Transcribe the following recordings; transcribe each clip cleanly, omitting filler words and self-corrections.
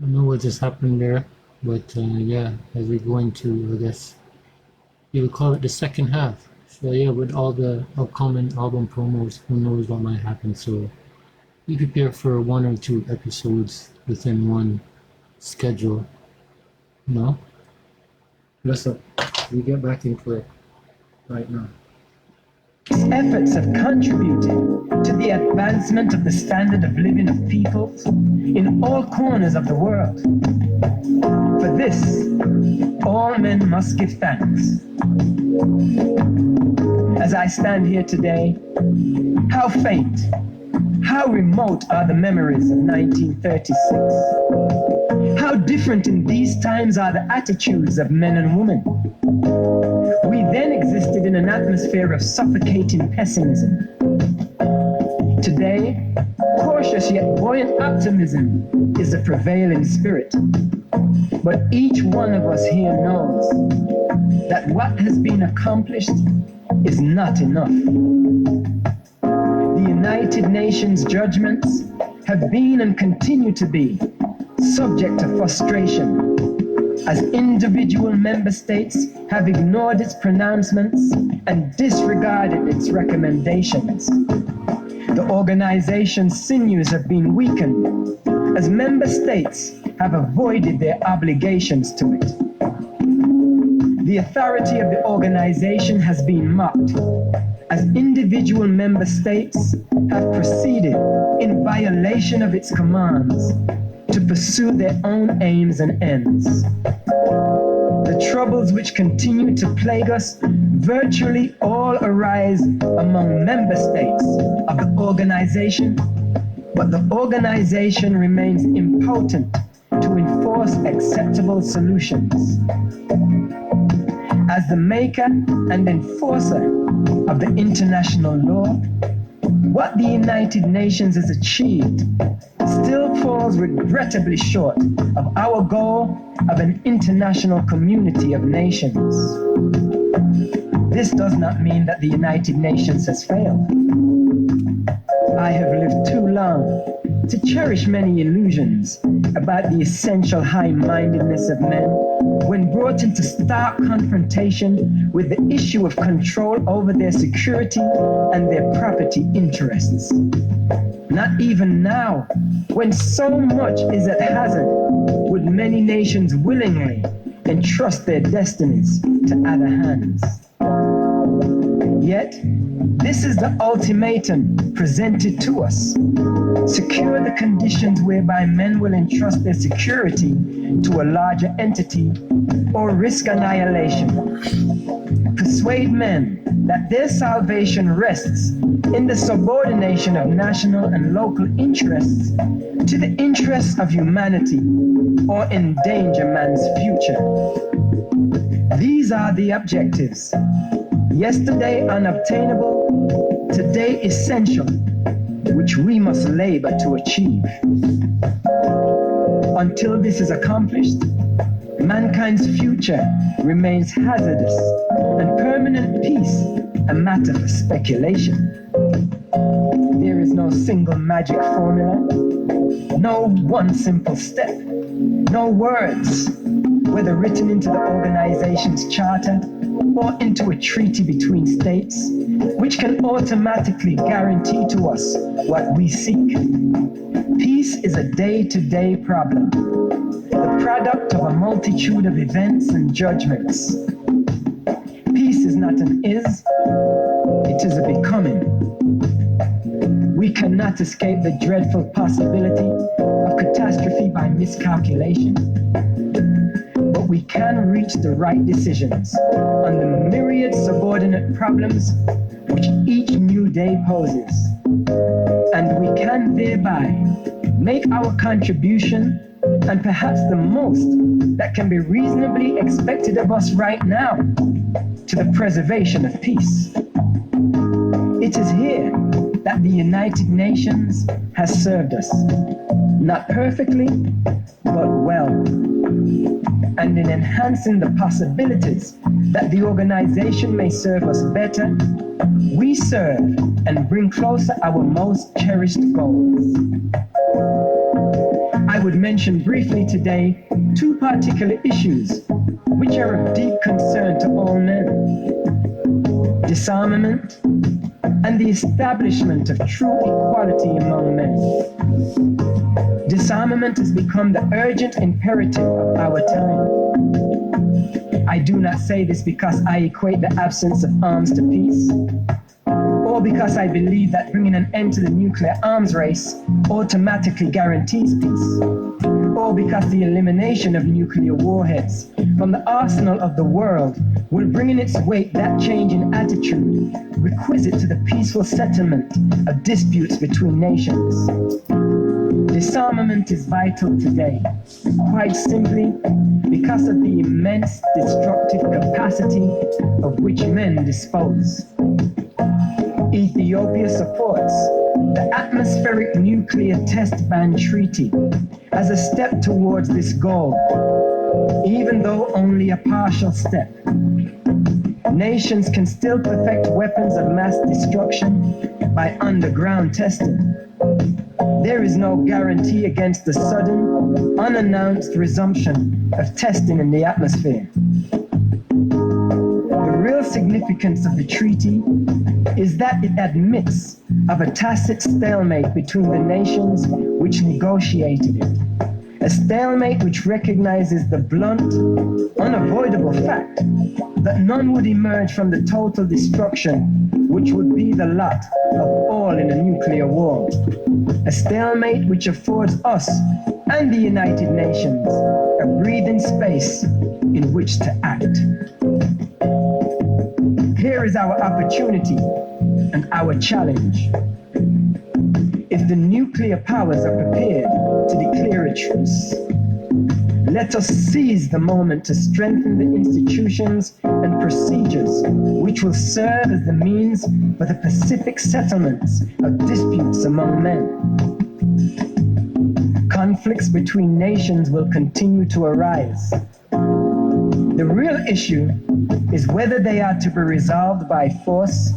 don't know what just happened there, but yeah, as we go into, I guess you would call it the second half. So yeah, with all the upcoming album promos, who knows what might happen. So be prepared for one or two episodes within one schedule. You know? Listen, we get back into it right now. These efforts have contributed to the advancement of the standard of living of peoples in all corners of the world. For this, all men must give thanks. As I stand here today, how faint, how remote are the memories of 1936. How different in these times are the attitudes of men and women. We then existed in an atmosphere of suffocating pessimism. Today, cautious yet buoyant optimism is the prevailing spirit. But each one of us here knows that what has been accomplished is not enough. The United Nations judgments have been and continue to be subject to frustration as individual member states have ignored its pronouncements and disregarded its recommendations. The organization's sinews have been weakened as member states have avoided their obligations to it. The authority of the organization has been mocked as individual member states have proceeded in violation of its commands to pursue their own aims and ends. The troubles which continue to plague us virtually all arise among member states of the organization, but the organization remains impotent to enforce acceptable solutions. As the maker and enforcer of the international law, what the United Nations has achieved still falls regrettably short of our goal of an international community of nations. This does not mean that the United Nations has failed. I have lived too long to cherish many illusions about the essential high-mindedness of men when brought into stark confrontation with the issue of control over their security and their property interests. Not even now, when so much is at hazard, would many nations willingly entrust their destinies to other hands. Yet, this is the ultimatum presented to us. Secure the conditions whereby men will entrust their security to a larger entity or risk annihilation. Persuade men that their salvation rests in the subordination of national and local interests to the interests of humanity or endanger man's future. These are the objectives. Yesterday unobtainable, today essential, which we must labor to achieve. Until this is accomplished, mankind's future remains hazardous and permanent peace a matter for speculation. There is no single magic formula, no one simple step, no words, whether written into the organization's charter or into a treaty between states, which can automatically guarantee to us what we seek. Peace is a day-to-day problem, the product of a multitude of events and judgments. Peace is not an is, it is a becoming. We cannot escape the dreadful possibility of catastrophe by miscalculation, but we can reach the right decisions on the myriad subordinate problems which each new day poses. And we can thereby make our contribution, and perhaps the most that can be reasonably expected of us right now, to the preservation of peace. It is here that the United Nations has served us, not perfectly, but well. And in enhancing the possibilities that the organization may serve us better, we serve and bring closer our most cherished goals. I would mention briefly today two particular issues which are of deep concern to all men: disarmament and the establishment of true equality among men. Disarmament has become the urgent imperative of our time. I do not say this because I equate the absence of arms to peace, or because I believe that bringing an end to the nuclear arms race automatically guarantees peace, or because the elimination of nuclear warheads from the arsenal of the world will bring in its wake that change in attitude requisite to the peaceful settlement of disputes between nations. Disarmament is vital today, quite simply because of the immense destructive capacity of which men dispose. Ethiopia supports the Atmospheric Nuclear Test Ban Treaty as a step towards this goal, even though only a partial step. Nations can still perfect weapons of mass destruction by underground testing. There is no guarantee against the sudden, unannounced resumption of testing in the atmosphere. The real significance of the treaty is that it admits of a tacit stalemate between the nations which negotiated it. A stalemate which recognizes the blunt, unavoidable fact that none would emerge from the total destruction which would be the lot of all in a nuclear war. A stalemate which affords us and the United Nations a breathing space in which to act. Here is our opportunity and our challenge. If the nuclear powers are prepared to declare a truce, let us seize the moment to strengthen the institutions and procedures which will serve as the means for the pacific settlements of disputes among men. Conflicts between nations will continue to arise. The real issue is whether they are to be resolved by force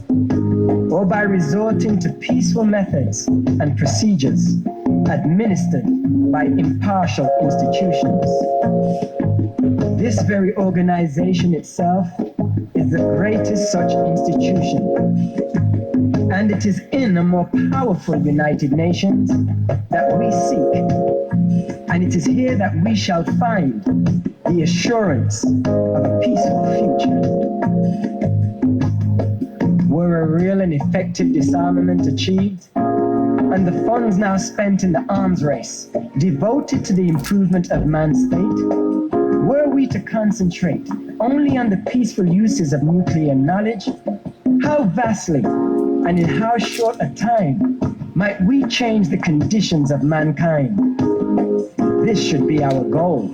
or by resorting to peaceful methods and procedures administered by impartial institutions. This very organization itself is the greatest such institution, and it is in a more powerful United Nations that we seek, and it is here that we shall find the assurance of a peaceful future. Were a real and effective disarmament achieved, and the funds now spent in the arms race devoted to the improvement of man's state, were we to concentrate only on the peaceful uses of nuclear knowledge, how vastly and in how short a time might we change the conditions of mankind? This should be our goal.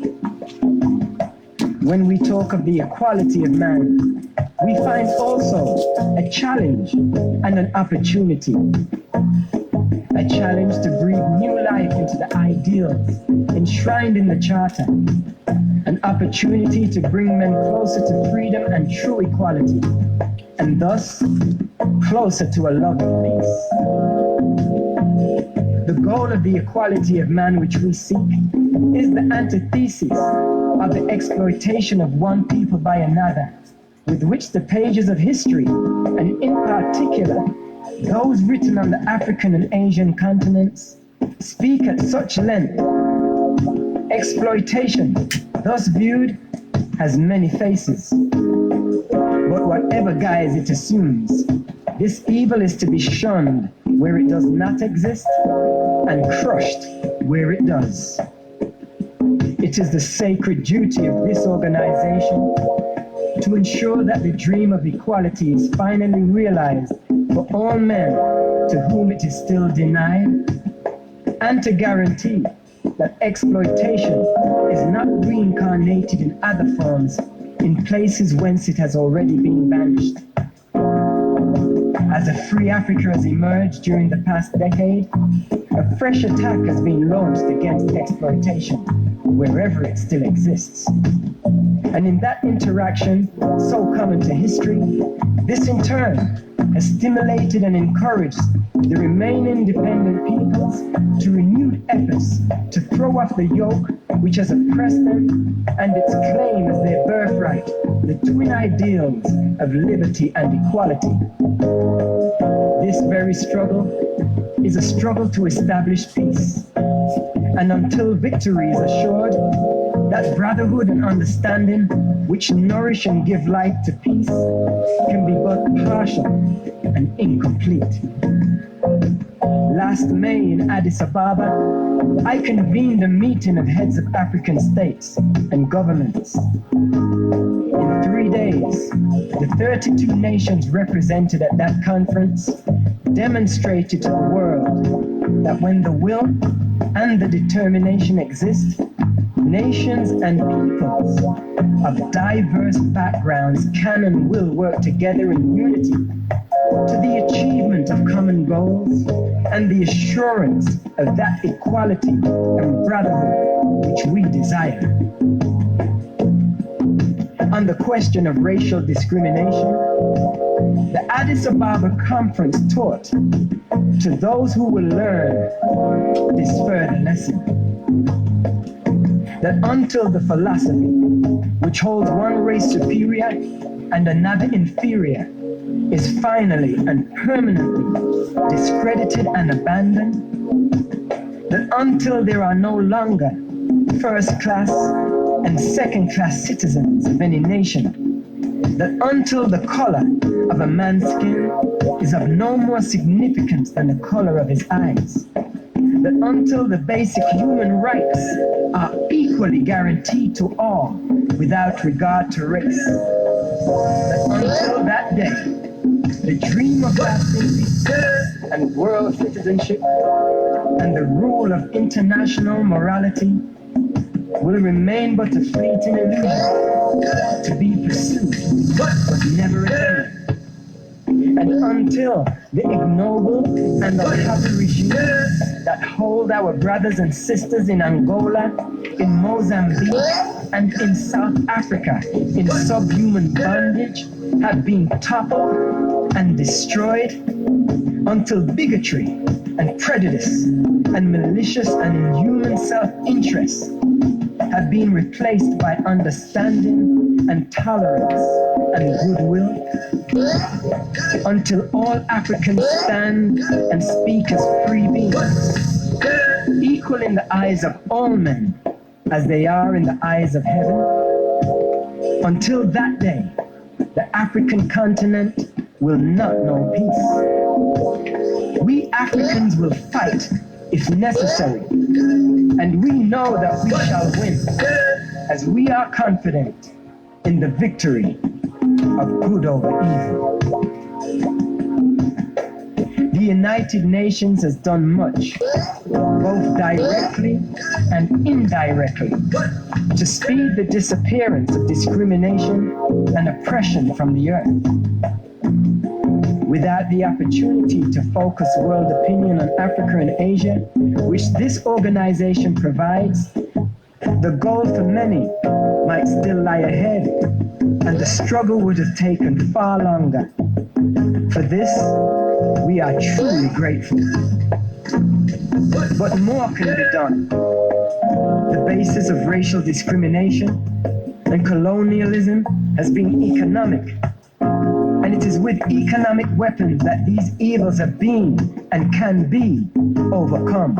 When we talk of the equality of man, we find also a challenge and an opportunity. A challenge to breathe new life into the ideals enshrined in the Charter. An opportunity to bring men closer to freedom and true equality, and thus closer to a loving peace. The goal of the equality of man which we seek is the antithesis of the exploitation of one people by another, with which the pages of history, and in particular those written on the African and Asian continents, speak at such length. Exploitation, thus viewed, has many faces. But whatever guise it assumes, this evil is to be shunned where it does not exist and crushed where it does. It is the sacred duty of this organization to ensure that the dream of equality is finally realized for all men to whom it is still denied, and to guarantee that exploitation is not reincarnated in other forms in places whence it has already been banished. As a free Africa has emerged during the past decade, a fresh attack has been launched against exploitation, wherever it still exists. And in that interaction, so common to history, this in turn has stimulated and encouraged the remaining dependent peoples to renewed efforts to throw off the yoke which has oppressed them and its claim as their birthright, the twin ideals of liberty and equality. This very struggle is a struggle to establish peace. And until victory is assured, that brotherhood and understanding which nourish and give life to peace can be but partial and incomplete. Last May in Addis Ababa, I convened a meeting of heads of African states and governments. In 3 days, the 32 nations represented at that conference demonstrated to the world that when the will and the determination exist, nations and peoples of diverse backgrounds can and will work together in unity to the achievement of common goals and the assurance of that equality and brotherhood which we desire. On the question of racial discrimination, the Addis Ababa Conference taught to those who will learn this further lesson, that until the philosophy which holds one race superior and another inferior is finally and permanently discredited and abandoned, that until there are no longer first-class and second-class citizens of any nation, that until the color of a man's skin is of no more significance than the color of his eyes, that until the basic human rights are equally guaranteed to all without regard to race, that until that day, the dream of lasting peace and world citizenship and the rule of international morality will remain but a fleeting illusion to be pursued but never attained. And until the ignoble and unhappy regimes that hold our brothers and sisters in Angola, in Mozambique, and in South Africa in subhuman bondage have been toppled and destroyed, until bigotry and prejudice and malicious and inhuman self-interest have been replaced by understanding and tolerance and goodwill, until all Africans stand and speak as free beings, equal in the eyes of all men as they are in the eyes of heaven. Until that day, the African continent will not know peace. We Africans will fight if necessary, and we know that we shall win, as we are confident in the victory of good over evil. The United Nations has done much, both directly and indirectly, to speed the disappearance of discrimination and oppression from the earth. Without the opportunity to focus world opinion on Africa and Asia, which this organization provides, the goal for many might still lie ahead, and the struggle would have taken far longer. For this, we are truly grateful. But more can be done. The basis of racial discrimination and colonialism has been economic. And it is with economic weapons that these evils have been and can be overcome.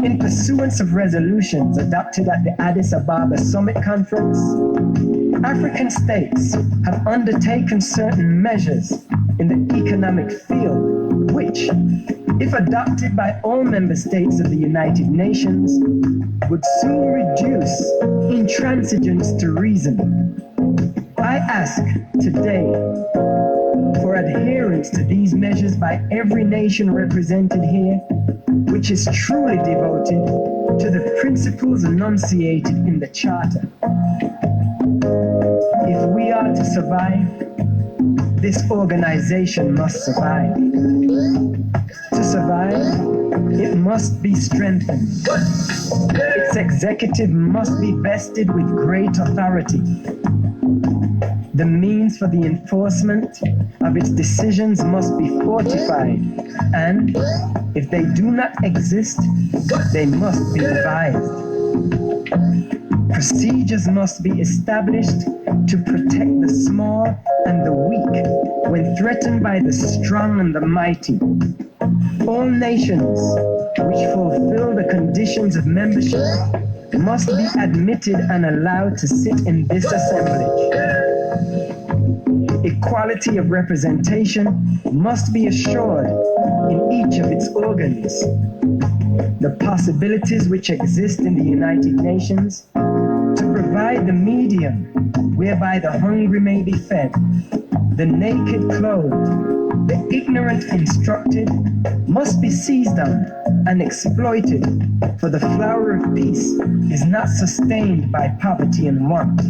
In pursuance of resolutions adopted at the Addis Ababa Summit Conference, African states have undertaken certain measures in the economic field, which, if adopted by all member states of the United Nations, would soon reduce intransigence to reason. I ask today for adherence to these measures by every nation represented here, which is truly devoted to the principles enunciated in the Charter. If we are to survive, this organization must survive. To survive, it must be strengthened. Its executive must be vested with great authority. The means for the enforcement of its decisions must be fortified, and if they do not exist, they must be devised. Procedures must be established to protect the small and the weak when threatened by the strong and the mighty. All nations which fulfill the conditions of membership must be admitted and allowed to sit in this assemblage. Equality of representation must be assured in each of its organs. The possibilities which exist in the United Nations to provide the medium whereby the hungry may be fed, the naked clothed, the ignorant instructed, must be seized on and exploited, for the flower of peace is not sustained by poverty and want.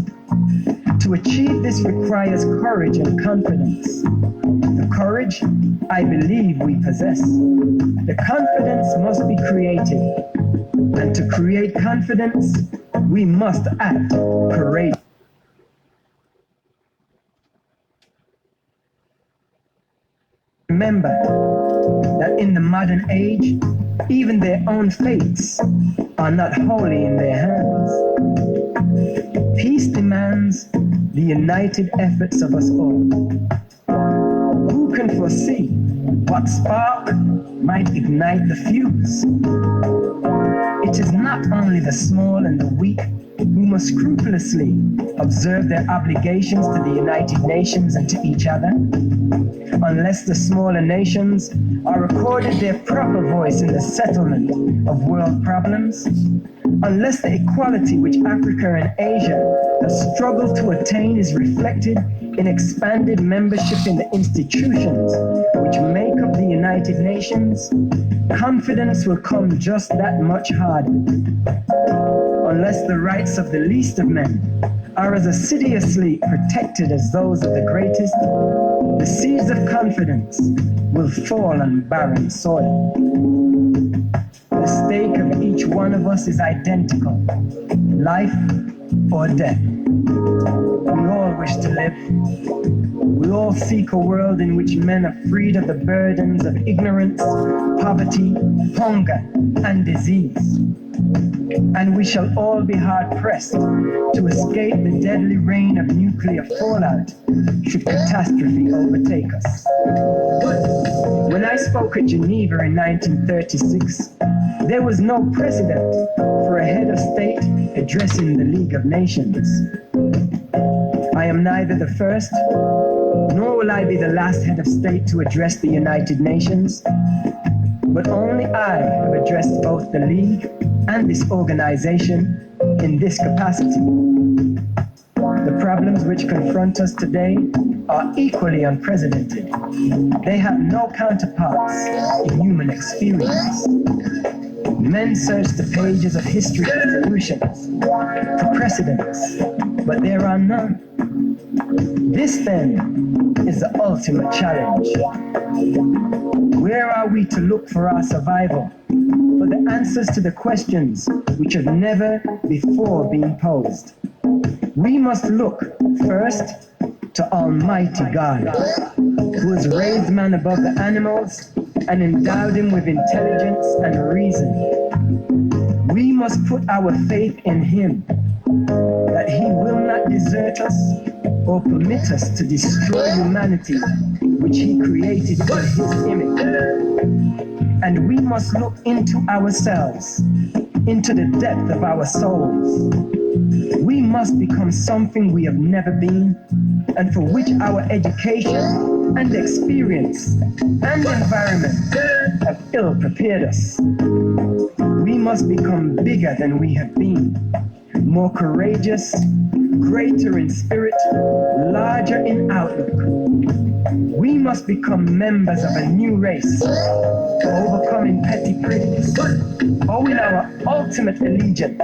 To achieve this requires courage and confidence. The courage, I believe, we possess. The confidence must be created. And to create confidence, we must act courageously. Remember that in the modern age, even their own fates are not wholly in their hands. Peace demands the united efforts of us all. Who can foresee what spark might ignite the fuse? It is not only the small and the weak who must scrupulously observe their obligations to the United Nations and to each other. Unless the smaller nations are accorded their proper voice in the settlement of world problems, unless the equality which Africa and Asia have struggled to attain is reflected in expanded membership in the institutions which make up the United Nations, confidence will come just that much harder. Unless the rights of the least of men are as assiduously protected as those of the greatest, the seeds of confidence will fall on barren soil. The stake of each one of us is identical, life or death. We all wish to live. We all seek a world in which men are freed of the burdens of ignorance, poverty, hunger, and disease. And we shall all be hard-pressed to escape the deadly rain of nuclear fallout should catastrophe overtake us. When I spoke at Geneva in 1936, there was no precedent for a head of state addressing the League of Nations. I am neither the first, nor will I be the last head of state to address the United Nations, but only I have addressed both the League and this organization in this capacity. The problems which confront us today are equally unprecedented. They have no counterparts in human experience. Men search the pages of history for solutions, for precedents, but there are none. This then is the ultimate challenge. Where are we to look for our survival, for the answers to the questions which have never before been posed? We must look first to Almighty God, who has raised man above the animals and endowed him with intelligence and reason. We must put our faith in him, that he will not desert us or permit us to destroy humanity, which he created in his image. And we must look into ourselves, into the depth of our souls. We must become something we have never been, and for which our education and experience and environment have ill prepared us. We must become bigger than we have been, more courageous, greater in spirit, larger in outlook. We must become members of a new race, overcoming petty prejudice, owing our ultimate allegiance,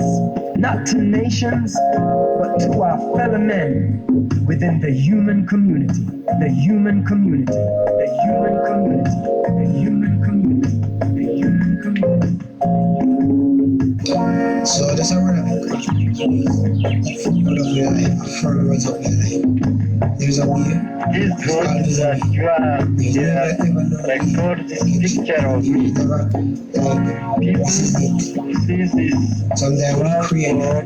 not to nations, but to our fellow men within the human community, the human community, the human community, the human community, the human community. So there's a word of encouragement. Out of your life, affirm words of your life. There's a way. This good that you are here, like for this picture of me. People who see this Sometimes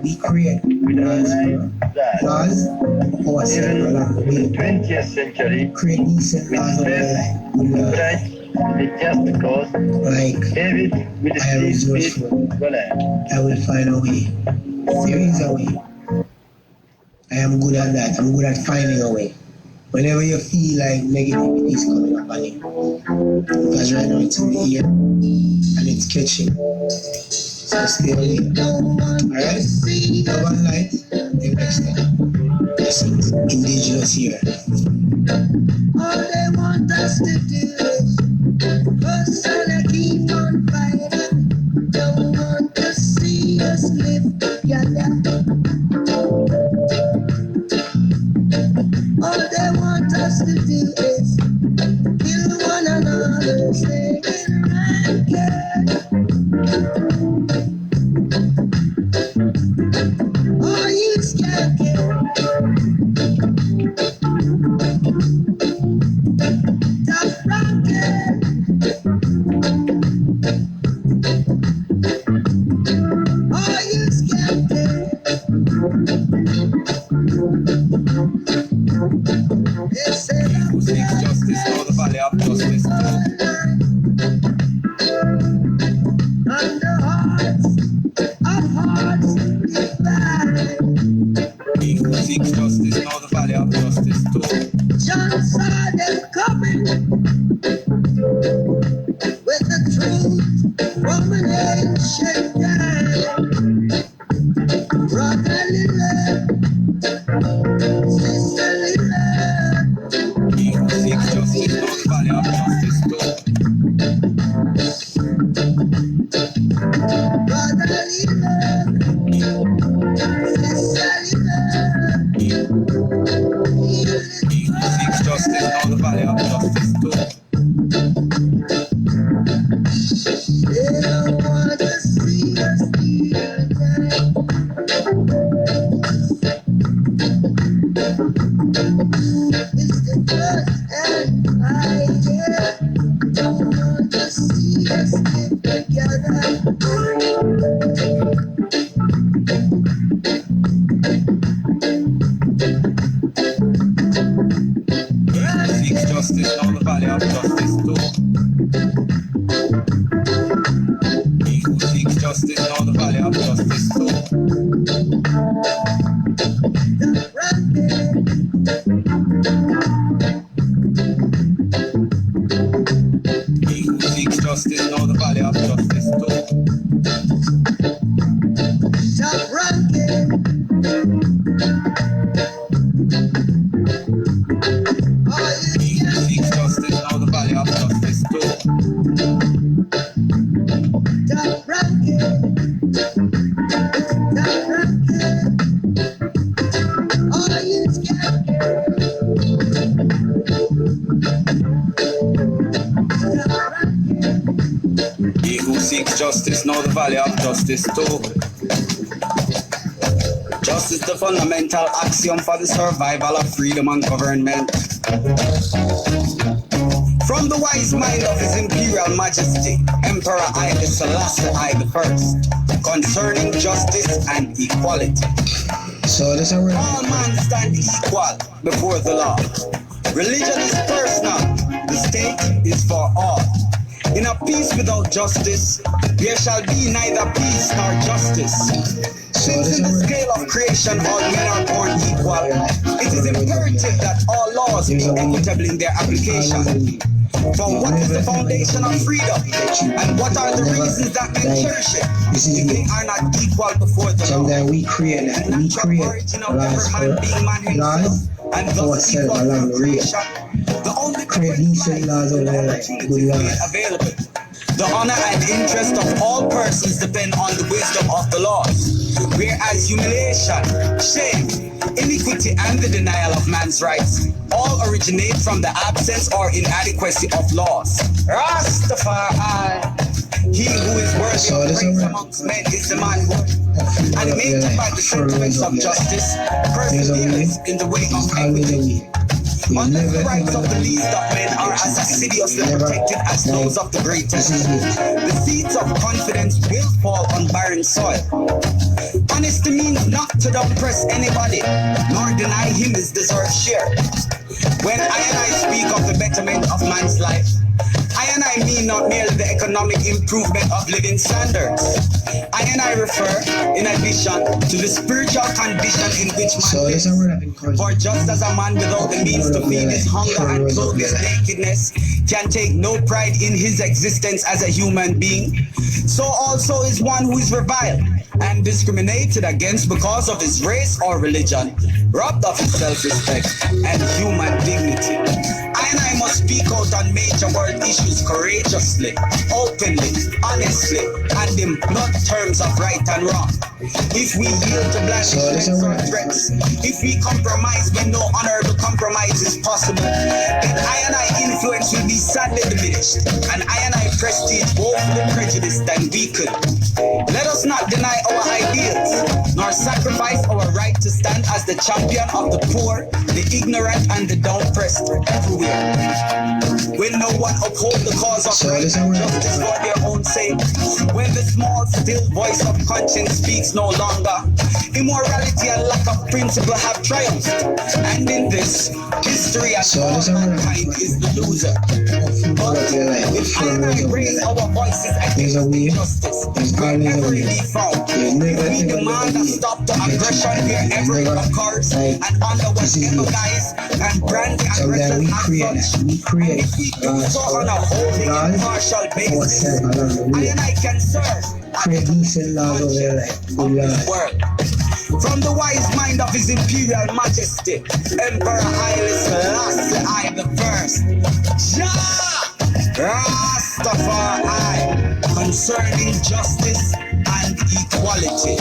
we create with a life that even in the 20th century, create decent with laws of stress, life. right, with just cause, Like, David with I am the speed, resourceful. Goliath. I will find a way. There is a way. I am good at that. I'm good at finding a way. Whenever you feel like negativity is coming up on you, because right now it's in the ear and it's catching. So stay away. Alright? Love and light. Till next time. Blessings. Indigenous here. All they want us to do is hustle and keep on fighting. Don't want to see us live together. All they want us to do is kill one another, stay in rancor. Oh, you skank it. Tough rocket. Oh, you skank it. They say Who seeks justice, know the valley of justice too. and the hearts of hearts divide. He who seeks justice, know the valley of justice too. John saw them coming with the truth from an ancient time. Brotherly love, sisterly love, He who seeks justice, know the valley of justice too. brotherly love, sisterly love. He who seeks justice, know the valley of justice too. They don't want to see us here tonight. It's the good and fire. Don't want to see us live together. He who seeks justice, know the valley of justice too. He who seeks justice, know the valley of justice too. He who seeks justice, know the valley of justice too. Stop ranking. He who seeks justice, know the valley of justice too. Stop ranking. Stop ranking. All you scared. Stop ranking. He who seeks justice, know the valley of justice too. Justice, the fundamental axiom for the survival of freedom and government. From the wise mind of His Imperial Majesty, Emperor Haile Selassie I the First, concerning justice and equality. So that's a word. All men stand equal before the law. Religion is personal, the state is for all. In a peace without justice, there shall be neither peace nor justice. Since in the scale of creation all men are born equal, it is imperative that all laws be equitable in their application. For what is the foundation of freedom? And what are the reasons that men cherish it? If they are not equal before the law. Sometimes we create that. The We natural create origin of laws every man being man himself, and thus ourselves equal along the way. creation. The only Create decent laws the over there, opportunities good laws. made available. The honor and interest of all persons depend on the wisdom of the laws, whereas humiliation, shame, iniquity, and the denial of man's rights all originate from the absence or inadequacy of laws. Rastafari. He who is worthy of praise amongst men is the man worth. Animated by the sentiments of justice, perseverance in the way of equity. Unless the rights of the least of men are as assiduously protected as those of the greatest, the seeds of confidence will fall on barren soil. Honesty means not to oppress anybody, nor deny him his deserved share. When I speak of the betterment of man's life, I mean not merely the economic improvement of living standards. I refer, in addition, to the spiritual condition in which man lives. For just as a man without the means to feed his hunger and clothe his nakedness can take no pride in his existence as a human being, so also is one who is reviled and discriminated against because of his race or religion, robbed of his self-respect and human dignity. I must speak out on major world issues courageously, openly, honestly, and in blunt terms of right and wrong. If we yield to blandishments or threats, if we compromise when no honorable compromise is possible, then I influence will be sadly diminished, and I prestige woefully prejudiced and weakened. Let us not deny our ideals, nor sacrifice our right to stand as the champion of the poor, the ignorant, and the down-pressed everywhere. When no one upholds the cause of right and justice for their own sake, when the small, still voice of conscience speaks no longer, immorality and lack of principle have triumphed, and in this, history as all mankind is the loser. But if I raise our voices against injustice, wherever it be found, if we demand a stop to aggression wherever it occurs, and under whatever guise and brand the aggression as such, and if we do so on a wholly impartial basis, I can serve create decent laws over your life. Good Lord. From the wise mind of His Imperial Majesty, Emperor Haile Selassie I the First, Jah Rastafari, concerning justice and equality.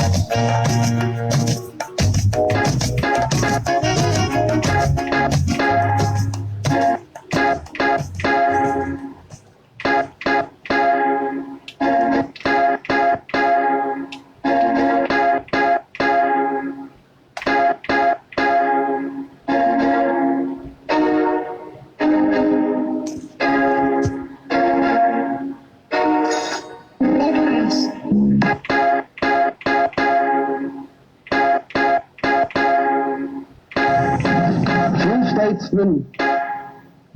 Statesmen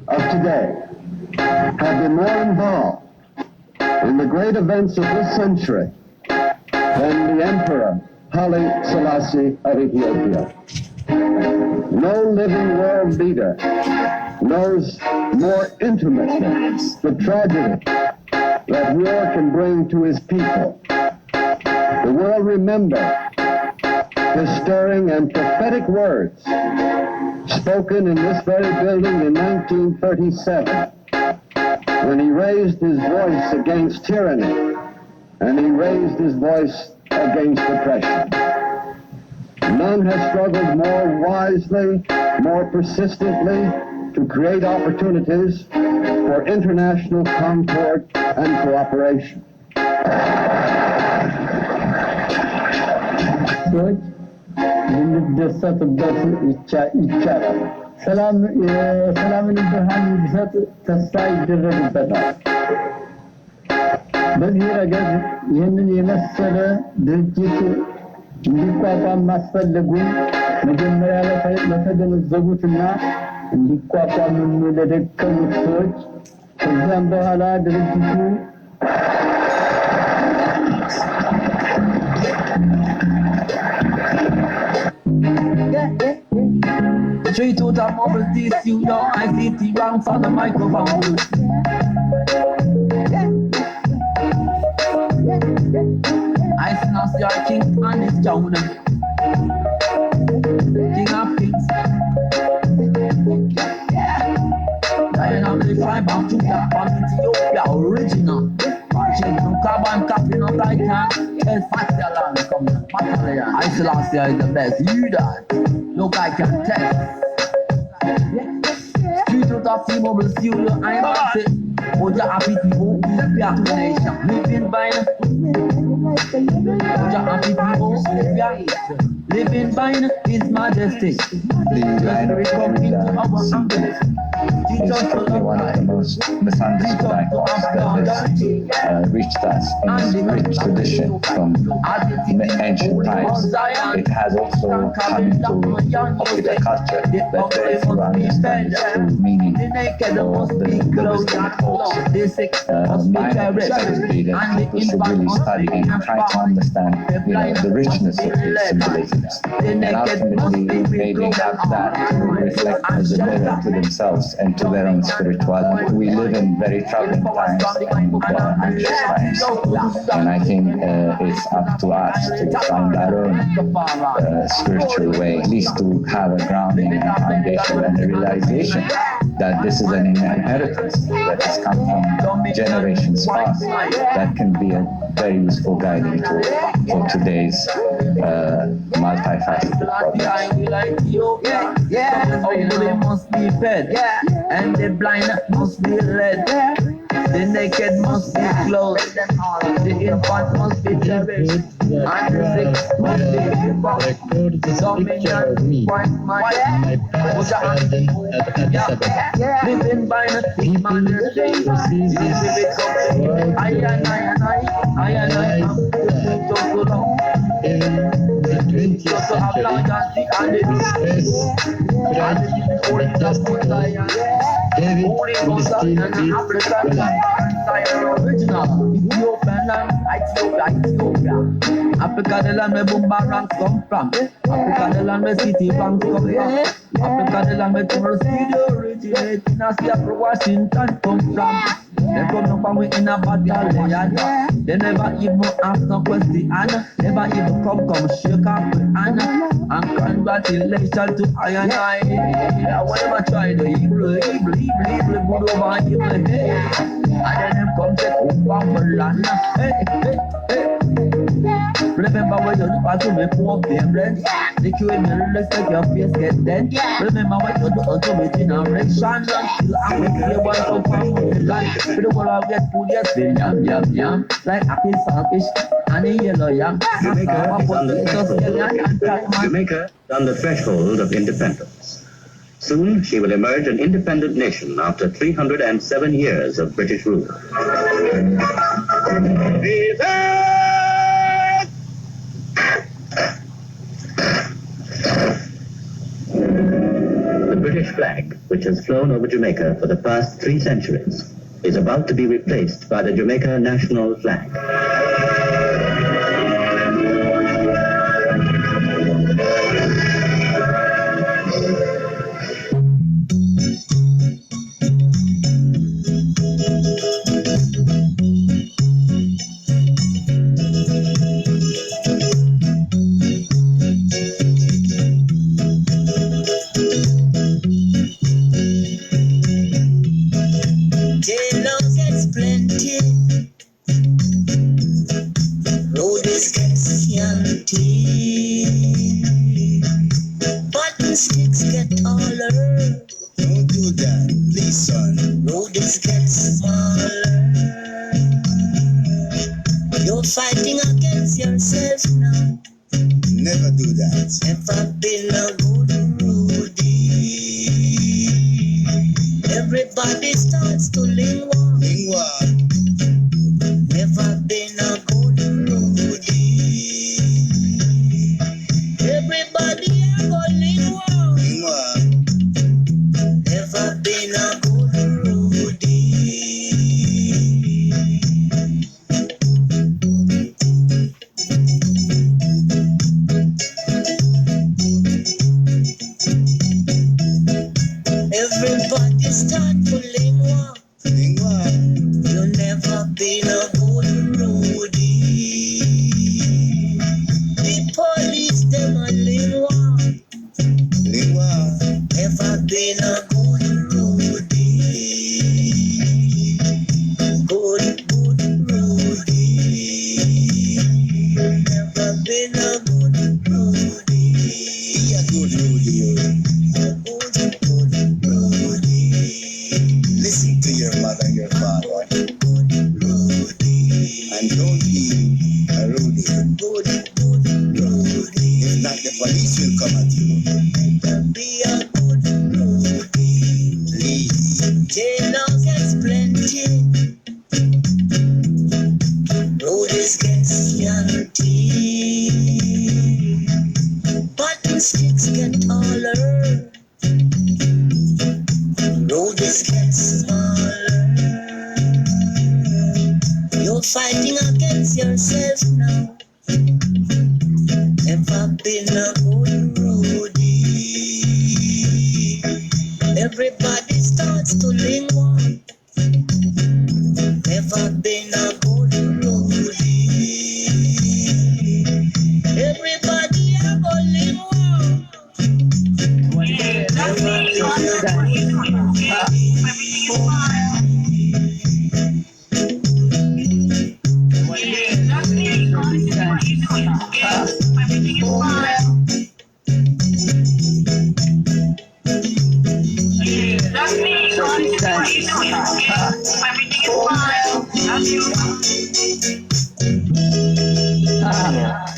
of today have been more involved in the great events of this century than the Emperor Haile Selassie of Ethiopia. No living world leader knows more intimately the tragedy that war can bring to his people. The world remember his stirring and prophetic words spoken in this very building in 1937, when he raised his voice against tyranny and he raised his voice against oppression. None has struggled more wisely, more persistently to create opportunities for international concord and cooperation. ልንደሰትበት ይቻላል። ሰላምን ብርሃን እንዲሰጥ ተስፋ ይደረግበታል። በዚህ ረገድ ይህንን የመሰለ ድርጅት እንዲቋቋም ማስፈለጉን መጀመሪያ ለተገነዘቡትና እንዲቋቋም ለደከሙት ሰዎች ከዚያም በኋላ ድርጅቱ Straight to the mobile DCU, yo, I see the wrong for the microphone. I see now see our king on his throne. King of kings. Lion of the tribe of Judah from Ethiopia, original. Marching from carbon copy, no Titan. Tell Fatialand, come on, Fatialand. I see last year is the best, you die. No guy can tell. Street out of the mobile studio, I'm on it. Oh, yeah, happy people. Ethiopia nation, living by the living by His Majesty. The line of Leonard is probably one of the most misunderstood icons that has reached us in its rich tradition from ancient times. It has also come into popular culture, but very few understand the true meaning of the wisdom it holds. My understanding is that people should really study and try to understand, the richness of these symbolisms, and ultimately maybe have that to reflect as a mirror to themselves and to their own spirituality. We live in very troubling times and anxious times, and I think it's up to us to find our own spiritual way, at least to have a grounding and a foundation and a realization that this is an inheritance that has come from generations past that can be a very useful guiding tool for today's multifaceted problems. They must be fed, and the blind must be led. The naked must be clothed, the infant must be cherished, and the sick must be devoured. Living by the Africa, the land where boomerangs come from. Africa, the land where city banks come from. Africa, the land where tourists originate. Dynasty of Washington come from. They come up and we in a battalion. They never even ask no question. Never even come shake up with Anna. And congratulations to I and I. Whatever try to evil, good over evil. And then them come take over land. Remember when you look at me for them rent. The queue in the list like your face get dead. Remember when you look at me generation. Still I'm with you one so far from the life. For the world I'll get food, yes, yum. Like happy saltfish and a yellow yam. Jamaica is on the threshold of independence. Soon she will emerge an independent nation after 307 years of British rule. The British flag, which has flown over Jamaica for the past 3 centuries, is about to be replaced by the Jamaica national flag. Fighting against yourself now. Never do that. Never been a good Rudy. Everybody starts to lingua. Never been a good Rudy. Everybody go lingua. Never been a good Rudy. Everybody start to lingua. You never been a good Rudy. The police them a lingua. Never been a good Rudy. Good Rudy. Never been a good Rudy. Be a good Rudy. Listen to your mother and your father. fighting against yourself now. Never been a good roadie. Everybody starts to linger. Never been a good roadie. Everybody a go linger. Never been a good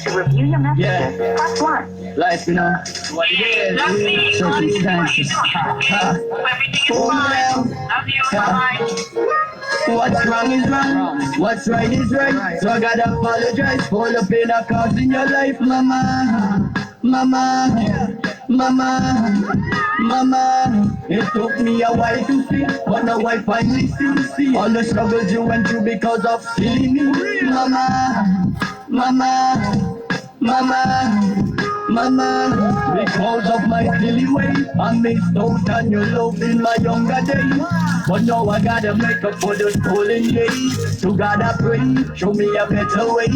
To review your messages, press 1. Life, you know, what it is, circumstances. What's wrong is wrong, what's right is right. So I gotta apologize for the pain I caused in your life, mama. Mama, mama, mama. It took me a while to see, but now I finally see all the struggles you went through because of killing me, mama, mama. Mama, mama, because of my silly way, I missed out on your love in my younger days. But now I gotta make up for the stolen days. So God I pray, show me a better way.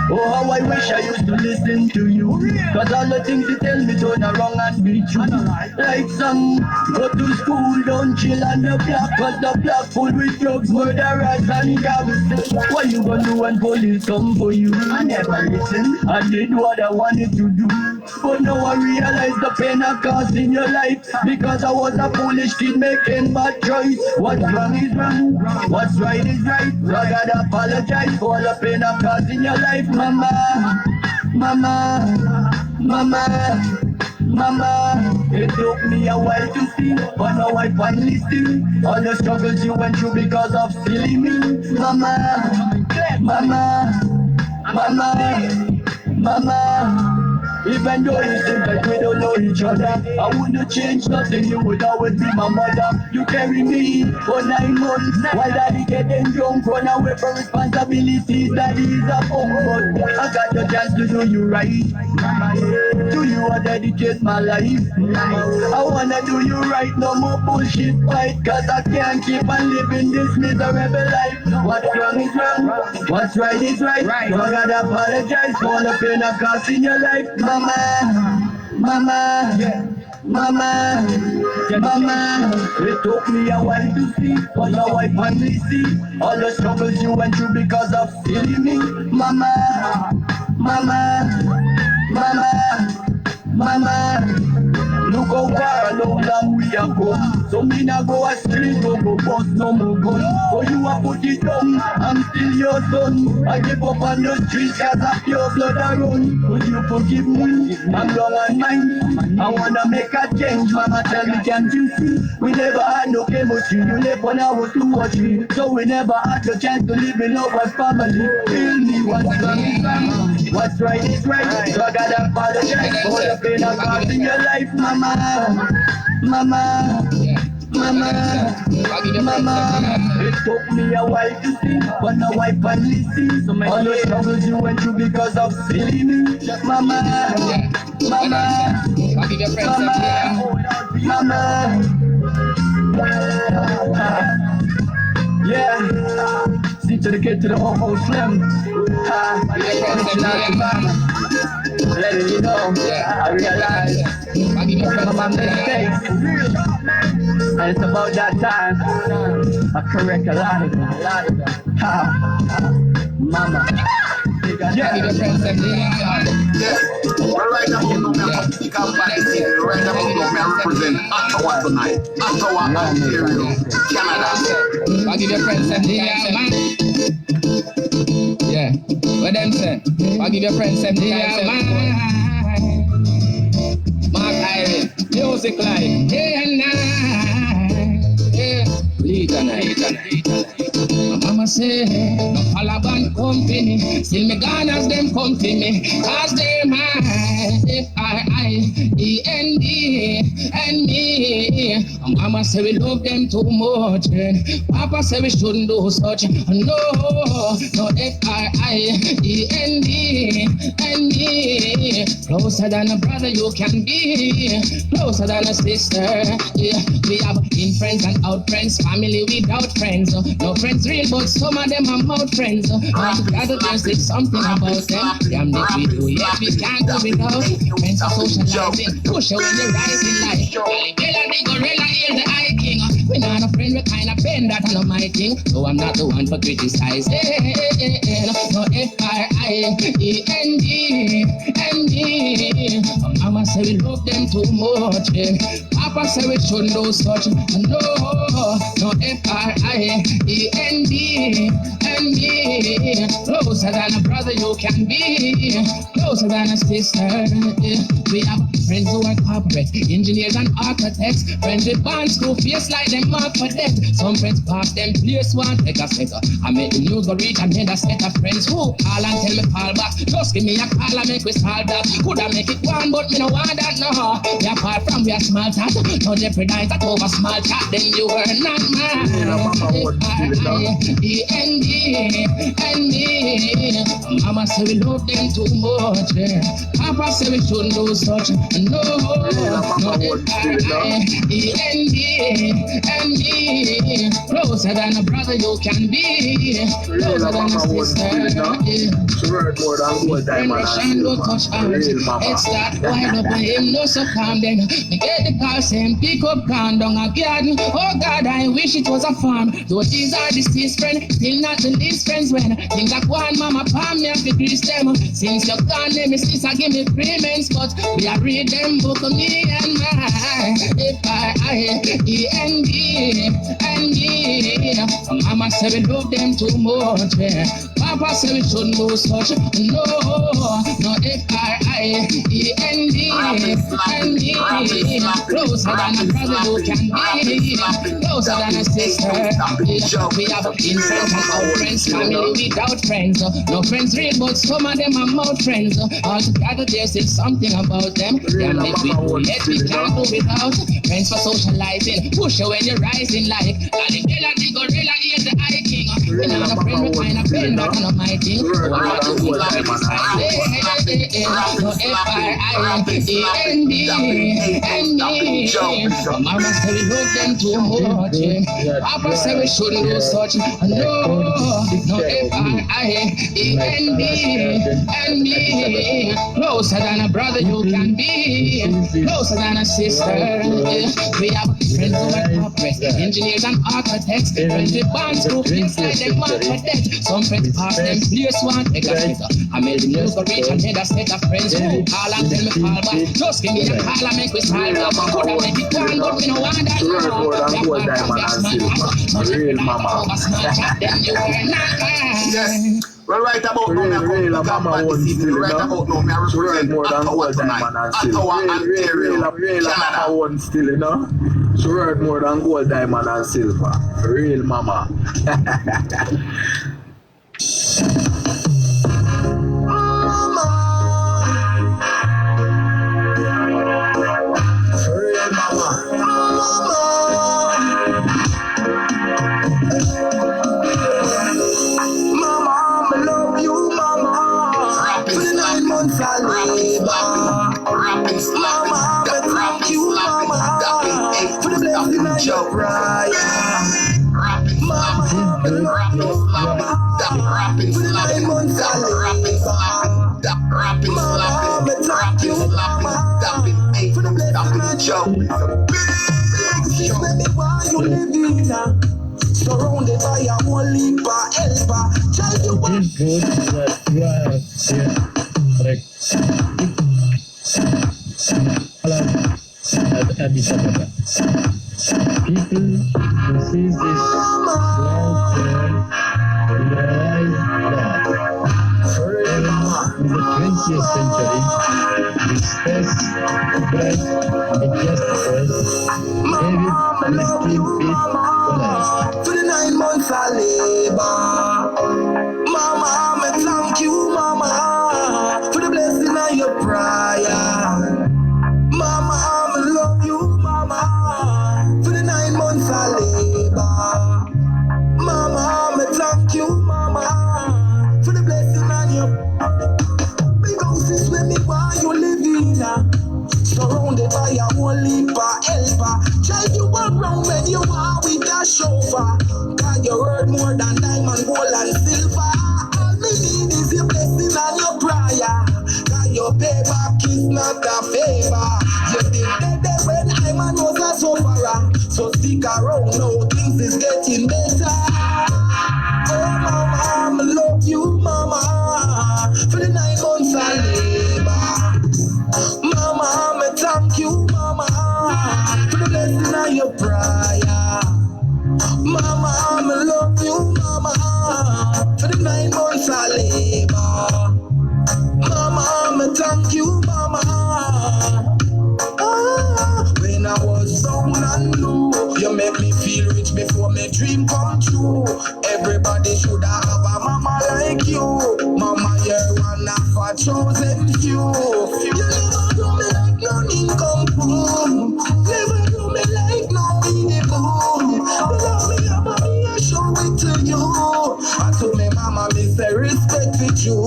Oh, how I wish I used to listen to you. Cause all the things you tell me turn around and be true. Like some, go to school, don't chill on the block. Cause the block full with drugs, murderers and gangsters. What you gonna do when police come for you? I never listened, I did what I wanted to do. But now I realize the pain I caused in your life. Because I was a foolish kid making bad choice. What's wrong is wrong, what's right is right. So I gotta apologize for the pain I caused in your life, mama, mama, mama, mama. It took me a while to see, but now I finally see all the struggles you went through because of silly me, mama, mama, mama, mama. Even though it seems like we don't know each other, I wouldn't change nothing, you would always be my mother. You carry me for 9 months, while daddy getting drunk, run away from responsibilities, daddy is a punk. But I got the chance to do you right, to you I dedicate my life. I wanna do you right, no more bullshit fight, cause I can't keep on living this miserable life. What's wrong is wrong, what's right is right. So I gotta apologize for the pain I caused in your life. Mama, mama, mama, mama. It took me a while to see, but now I finally see all the struggles you went through because of silly me. Mama, mama, mama, mama. Look how far and how long we have come. So me nah go astray, go bust no more gun. But you a put it down, I'm still your son. I give up on the streets cause of your blood I run. Would you forgive me? I'm wrong on mine. I wanna make a change, mama tell me can't you see? We never had no chemistry, you left when I was 2 or 3. So we never had the chance to live in our family. Tell me what's wrong is wrong, what's right is right. So I gotta apologize for the pain I caused in your life, mama. Mama, mama, mama. It took me a while to see, but now I finally see all the struggles you went through because of silly me. Mama, mama, mama, yeah. See to the kid to the whole slim. Letting you know, I realize my mistakes, and it's about that time I correct a lot of them. Mama. Yeah. Right now, you know, I'm pick up by the city. Right now, you know, I represent Ottawa tonight. Ottawa, Ontario, Canada. I'll give your friends some man. Yeah, what them say? I'll give your friends some man. Mark Iron, music live, day and night. Yeah, lead and night. My mama mama say, no Palaban company. Still me Ghanas them come to me. Cause they're mine. F-I-I-E-N-D and me. Mama say we love them too much. Papa say we shouldn't do such. No, no F-I-I-E-N-D and me. Closer than a brother you can be. Closer than a sister. Yeah. We have in friends and out friends. Family without friends. No friends real, but some of them are mouth friends. Together there's something about them. Damn if we do, yes we can't do without. Friends are socializing. Push away the rising light. Bella the gorilla is the eye king. We not a friend, we kind of bend that on my thing. So I'm not the one for criticizing. No F-I-I-E-N-D N-D. Mama say we love them too much. Papa say we shouldn't do such. No, no F-I-I-E-N-D N-D. Closer than a brother you can be. Closer than a sister. We have friends who are corporate, engineers and architects. Friends with bands who face like them mark for death. Some friends pass them place one take a second. I make the news go reach another set of friends who call and tell me fall back. Just give me a call and make we solve that. Could I make it one but me no want that no. We are far from we are small chat. No jeopardize that over small chat. Then you were not mine. E-N-D N-D. Mama say we love them too much. Papa say we shouldn't do such. No, no F-I-I-E-N-D N-D. Closer than a brother you can be. Closer than a sister. Friend Russian go touch out. Head start wild up and him no so calm then. Me get the car saying pick up calm down a garden. Oh God, I wish it was a farm. Though these are deceased friends, still not the least friends when things like one mama palm me have to grease them. Since you're gone, let me sister give me payments, but we are read them book of me and mine. F-I-I-E-N-D N-D. Mama say we love them too much. Papa say we shouldn't do such. No, no F-I-I-E-N-D N-D. Closer than a brother you can be. Closer than a sister. We have in friends and out friends. Family without friends. No friends real, but some of them are mouth friends. All together there's something about them. Damn if we do, yet we can't do without. Friends for socializing. Push away the rising like Bella the gorilla is the eye king. We not a friend, we kind of bend that on my thing. No F-I-I-E-N-D N-D. Mama say we love them too much. Papa say we shouldn't do such. No, no F-I-I-E-N-D N-D. Closer than a brother you can be. Closer than a sister. We have friends who are corporate, engineers and architects. Friends with bands who face like them mark for death. Some friends pass them place one take a second. I made the news go reach another set of friends who call and tell me fall back. Just give me a call and make we solve that. Could I make it one but me no want that no. Real mama. Then you were not mine. Well, right about now, right about now, I represent Ottawa tonight. Ottawa, Ontario, Canada. Still, you know? She worth more than gold, diamond, and silver. Real mama. Real mama. Joe Ryan, mama, rapping, for the 9 months, for the blessing, Joe. Let me why you living now. Surrounded by a whole heap of helper. Tell you what. Addis Ababa. People who see this long-term realize that in the 20th century, the stress, threat, injustice, David will still face for life. For the 9 months I labor. Cause you're worth more than diamond, gold and silver. All me need is your blessing and your prayer. Cause your payback is not a favor. You did dead when I'm was a sufferer. So stick around now, things is getting better. Oh mama, I love you mama. For the 9 months I labor. Mama, I thank you mama. For the blessing of your prayer. Mama, I love you mama. For the 9 months I labor. Mama, I thank you mama. When I was down and low, you make me feel rich before my dream come true. Everybody should have a mama like you. Mama, you're one of a chosen few. You never do me like no income pool. Never do me like no Winnie Pooh. You love me, mommy, I show it to you. I told me mama, me say respect with you.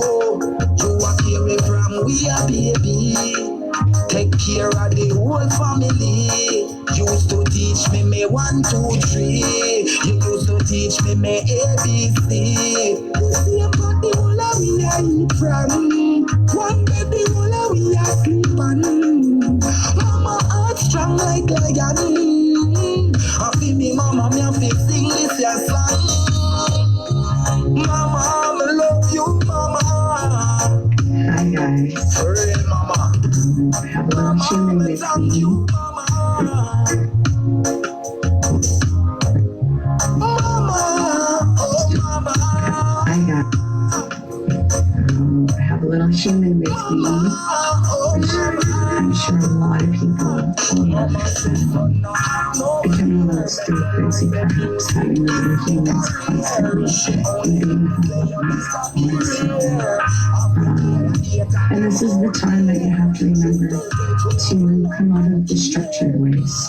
You are here from we are baby. Take care of the whole family. Used to teach me 1, 2, 3. You used to teach me ABC. You see about the whole of we are eat from. One day the whole of we are sleep on. Mama heart strong like lion. I feel me mama, me I feel sing this your song. Mama, I love you mama. Hi guys. Hey mama. I have a little human with me. I have a little human with me, which I'm sure a lot of people have becoming a little stir crazy, perhaps having little humans constantly and being and this is the time that you have to remember to come out of the structured ways.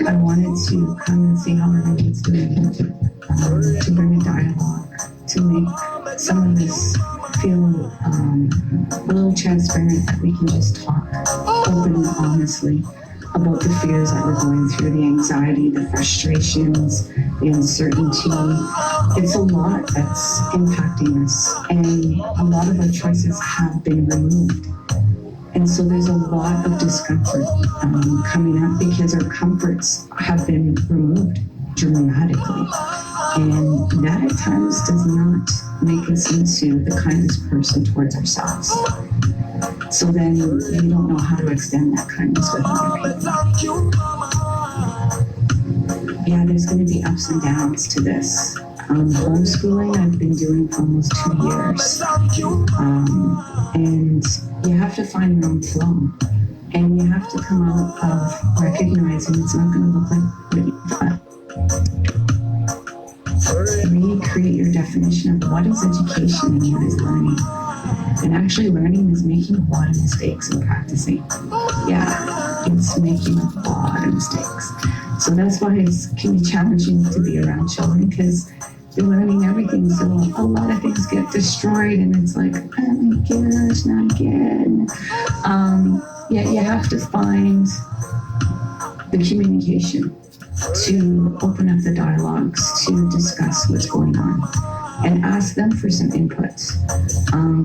I wanted to come and see how everyone's doing, to bring a dialogue, to make some of this feel a little transparent, that we can just talk openly, honestly, about the fears that we're going through, the anxiety, the frustrations, the uncertainty. It's a lot that's impacting us, and a lot of our choices have been removed. And so there's a lot of discomfort coming up because our comforts have been removed dramatically. And that at times does not make us into the kindest person towards ourselves. So then we don't know how to extend that kindness with other people. Yeah, there's going to be ups and downs to this. Homeschooling I've been doing for almost 2 years. And you have to find your own flow. And you have to come out of recognizing it's not going to look like what you thought. Recreate your definition of what is education and what is learning. And actually learning is making a lot of mistakes and practicing. Yeah, it's making a lot of mistakes. So that's why it can be challenging to be around children, because you're learning everything. So a lot of things get destroyed and it's like, oh my gosh, not again. Yet you have to find the communication to open up the dialogues, to discuss what's going on, and ask them for some input,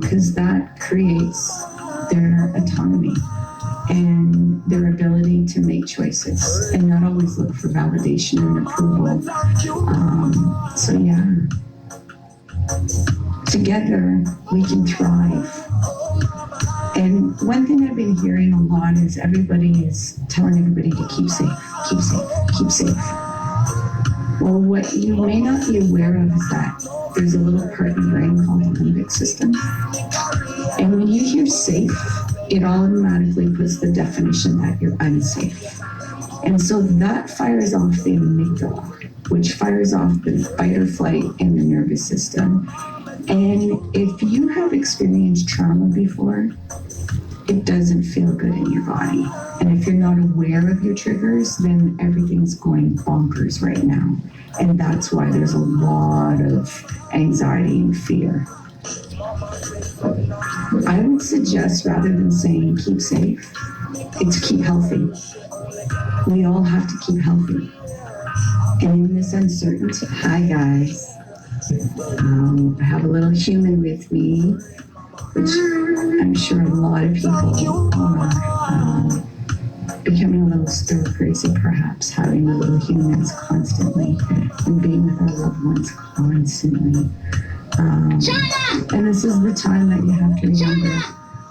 because that creates their autonomy and their ability to make choices and not always look for validation and approval. So yeah, together we can thrive. And one thing I've been hearing a lot is everybody is telling everybody to keep safe, keep safe, keep safe. Well, what you may not be aware of is that there's a little part in the brain called the limbic system. And when you hear safe, it automatically puts the definition that you're unsafe. And so that fires off the amygdala, which fires off the fight or flight in the nervous system. And if you have experienced trauma before, it doesn't feel good in your body. And if you're not aware of your triggers, then everything's going bonkers right now. And that's why there's a lot of anxiety and fear. I would suggest, rather than saying keep safe, it's keep healthy. We all have to keep healthy. And in this uncertainty, hi guys. I have a little human with me, which I'm sure a lot of people are becoming a little stir crazy, perhaps, having the little humans constantly and being with our loved ones constantly. And this is the time that you have to remember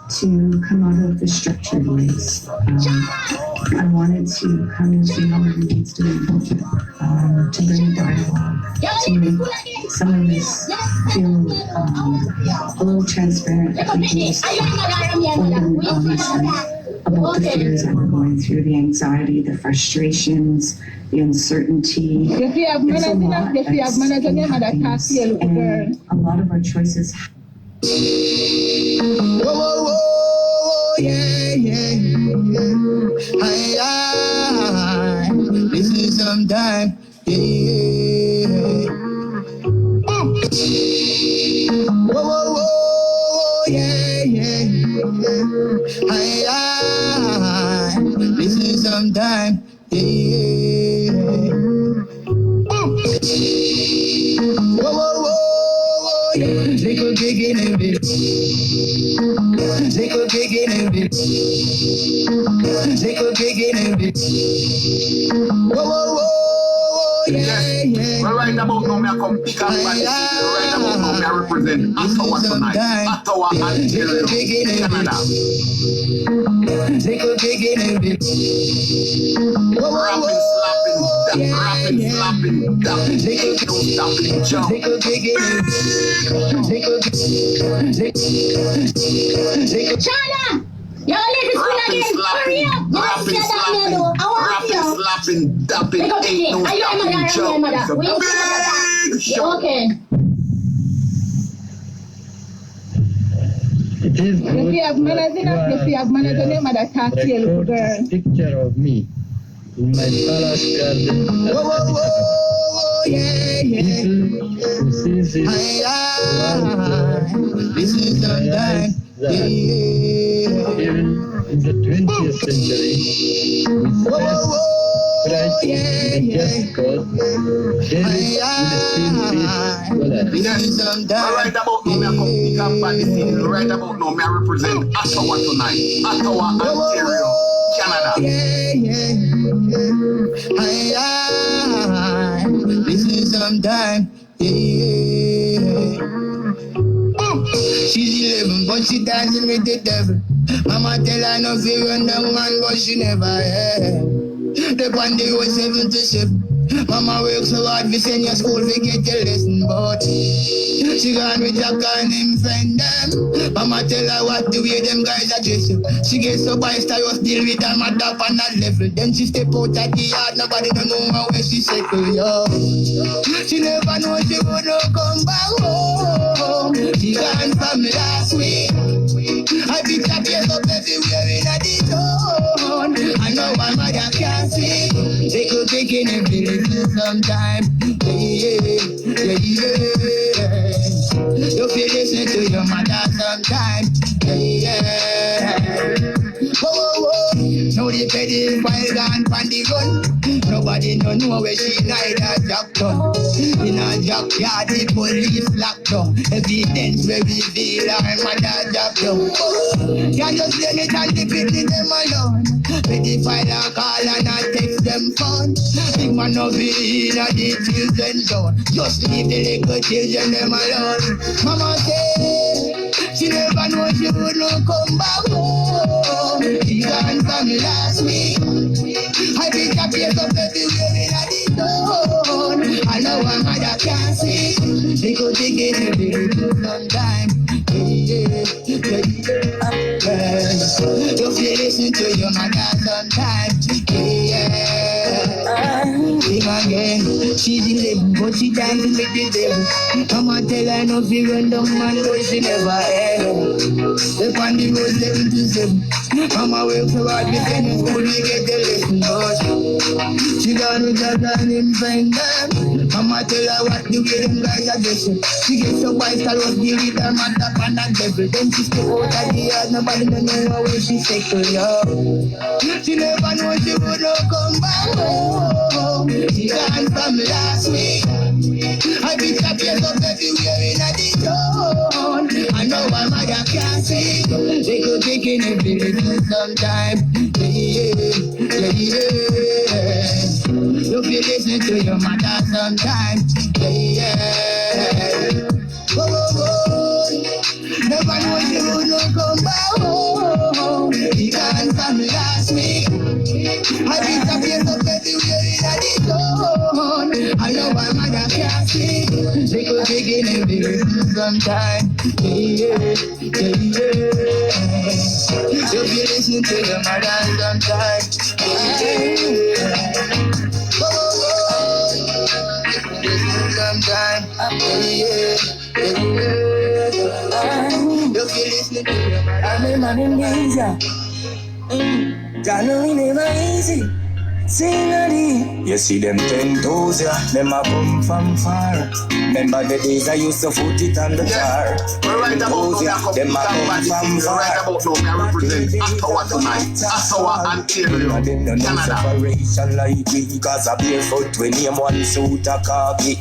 to come out of the structured ways. I wanted to come and see how everyone's doing, to bring dialogue, to make some of this feel a little transparent, that we can just open and honest about the fears that we're going through, the anxiety, the frustrations, the uncertainty. It's a lot that's impacting us, and a lot of our choices. Whoa, whoa, whoa, yeah, yeah, yeah. Aye, this is some time, yeah. Whoa, whoa, whoa, yeah, yeah, yeah. Aye, this is some time, yeah. Whoa, whoa, whoa, yeah. Little beginning, little beginning, little beginning. Whoa, whoa, whoa, yeah, yeah. Well, right about now, I come pick up by the right about now, I represent Ottawa tonight. Ottawa and Canada. Little beginning, rapping, slapping, rapping, slapping, dapping, jump. little beginning, China! Yo, let us Rapping, slapping, rapping, dapping, ain't no stopping, jump. It's a big show. Okay. It is good. If you have manners enough, if you have manners, the name of that can't see a little girl. Picture of me in my palace garden. Whoa, whoa, whoa, yeah, yeah. People who sees it, This is the time, even in the 20th century, we Christ is just God. Then Right about now, I come pick up by the scene. Right about now, I represent Ottawa tonight. Ottawa, Ontario, Canada. This is some time, She's 11, but she dancing with the devil. Mama tell her no fear run down man, but she never had. The band was 7 to 7. Mama works so hard to send your school to get your lesson, but she gone with Jack and him friend them. Mama tell her what the way them guys are dressing. She gets so by style deal with her mother on that level. Then she step out at the yard, nobody don't know where she settle, yo. She never know she would not come back home. She gone from last week. I picked up years up everywhere in the town. I know my mother can't see. They could take in every little sometime. Yeah. You feel listen to your mother sometime. Yeah. Whoa. Now the petty file gone from the gun. Nobody don't know where she neither job done. In a job yard, the police locked down. Evidence where we feel our mother job done. Can't just let it and the pity them alone. Petty file and call and I text them phone. Big man of it in a the children zone. Just leave the little children them alone. Mama say she never know she would not come back home. She gone from last week. I pick up years up everywhere in the town. I know my mother can't see. They could take it every little sometime. Yeah. You feel listen to your mother sometimes. Sing again. She's 11, but she dancing with the devil. Mama tell her no fear run down man, but she never had. Step on the road 7 to 7. Mama work so hard, we send you school, we get the lesson, but she gone with her and him friend them. Mama tell her what the way them guys are dressing. She gets so wise, I was deal with her mother and that devil. Then she step out of the yard, nobody don't know where she settle, yo. She never know she would not come back home. He gone from last week. I pick up your love everywhere in the town. I know my mother can't see. They could take in every little sometime. You feel listening to your mother sometimes. Whoa, whoa, whoa. Never know you don't come back home. He gone from last week. I picked up your love everywhere in the town. I know my mother can't see. They could begin in the sometime. So be listening to your mother sometime. Sometime. You be listening to your mother. I'm a man in danger. January never easy. Sing you see them 10 toes, yeah, them a come from far. Remember the days I used to foot it on the car. We're right about now, them a come from far. Right about now, I represent Ottawa tonight. Ottawa, Ontario, them no Canada. separation like we, cause a barefoot we name one suit a khaki.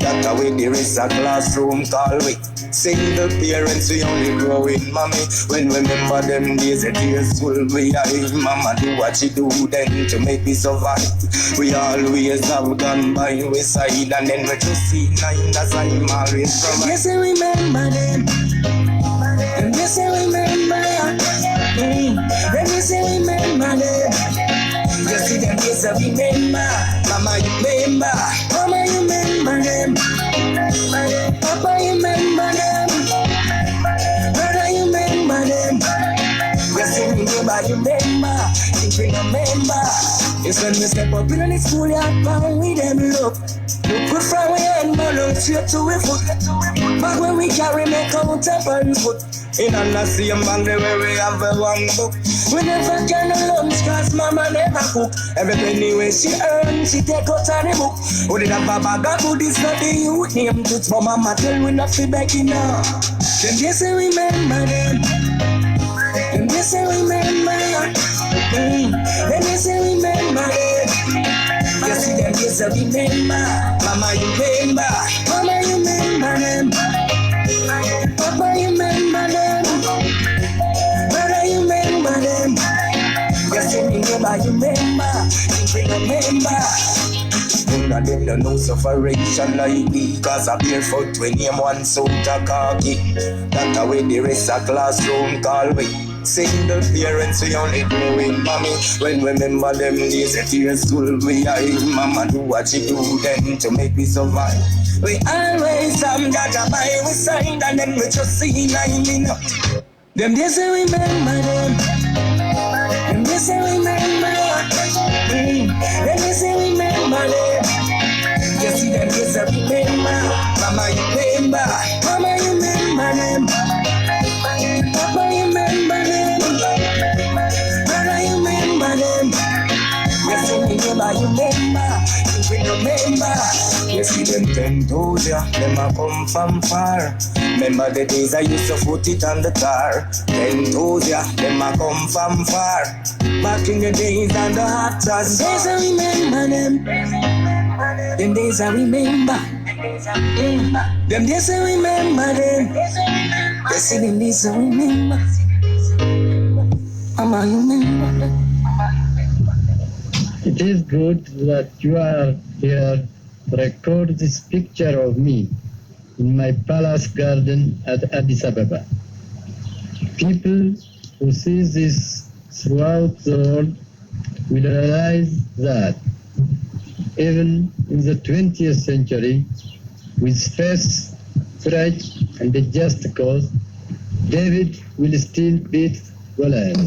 That away there is a classroom call we. Single parents we only growing mommy. When we remember them days the tears full we eye. Mama do what she do then to make me survive. We always have gone by we side and then we just see nine as I'm always from. Yes I remember them. Yes I remember. Yes I remember them. You see them yes I remember. Mama you remember. Mama you remember them. Papa you remember them. Brother you remember them. Yes you remember you remember. You remember. It's when we step up in the school yard, man, we them look. Look good from we end, man, look straight to we foot. But when we carry me count up on foot. In the same bank where we have a one book. We never can lunch cause mama never cook. Every penny where she earn, she take out on the book. We did have a bag of goodies for the youth name toots. But mama tell we not fi begging now. Them they say remember them. Them they say remember. Then they say remember them. You see them they say remember. Mama you remember. Mama you remember them. Papa you remember them. Brother you remember them. You see remember you remember. You remember. None of them no separation like me. Cause a barefoot we name one suit a khaki. That away the rest a classroom call we. Single parents we only growing mommy. When we remember them days the tears full we eye. Mama do what she do then to make me survive. We always have that by we side and then we just see 9 minutes. Them days we remember them. Them days we remember. Them days we remember them. You see them days we remember. Mama you remember. Mama you remember them. Papa you remember them. Brother you remember them. You see remember you remember. You remember. You see them 10 toes, yeah, them a come from far. Remember the days I used to foot it on the tar. 10 toes, yeah, them a come from far. Back in the days and the hot days I remember them. Them days I remember. Them days I remember them. You see them days I remember. Mama, you remember them. It is good that you are here to record this picture of me in my palace garden at Addis Ababa. People who see this throughout the world will realize that even in the 20th century, with faith, courage, and a just cause, David will still beat Goliath.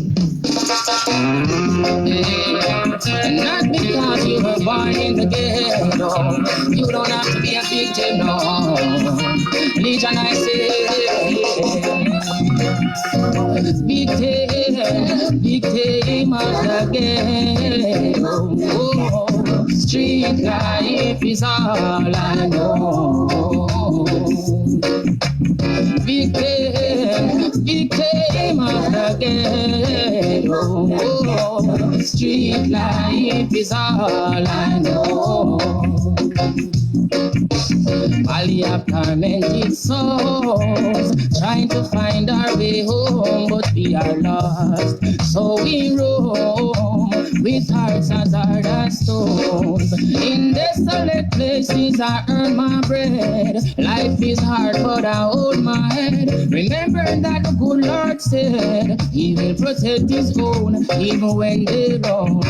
Not because you were born in the ghetto, you don't have to be a victim, no. Legion, I say, victim of the ghetto. Street life is all I know. Victim of the ghetto. Street life is all I know. Valley of tormented souls, trying to find our way home, but we are lost. So we roam with hearts as hard as stones. In desolate places I earn my bread. Life is hard, but I hold my head. Remember that the good Lord said He will protect His own, even when they roam.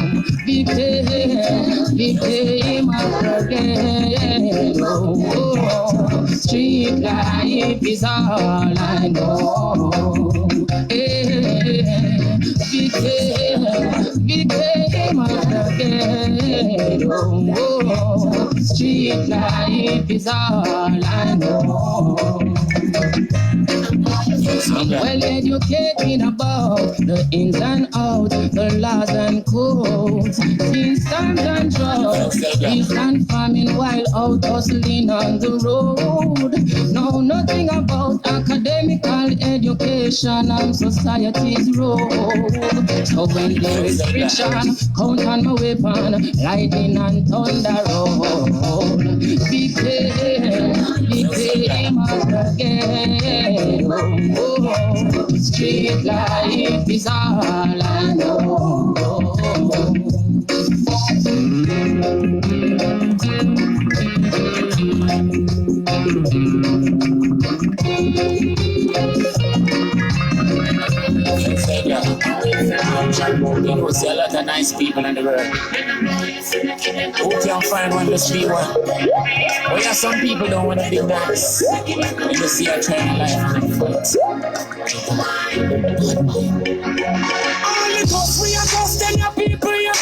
Big day, my forget. Oh, street life is all I know. Big day, my forget. Oh, street life is all I know. I'm well educated about the ins and outs, the laws and codes. Since times and drought, peace and famine while out hustling on the road. Know nothing about academical education and society's road. So when there is friction, count on my weapon, lightning and thunder roll. Big day, my again. Oh, street life is all I know. You know, see a lot of nice people in the world. Who can find one to be one? But yeah, some people don't want to be nice. You just see a trying life on the foot. Only cause we are just them your people, yeah.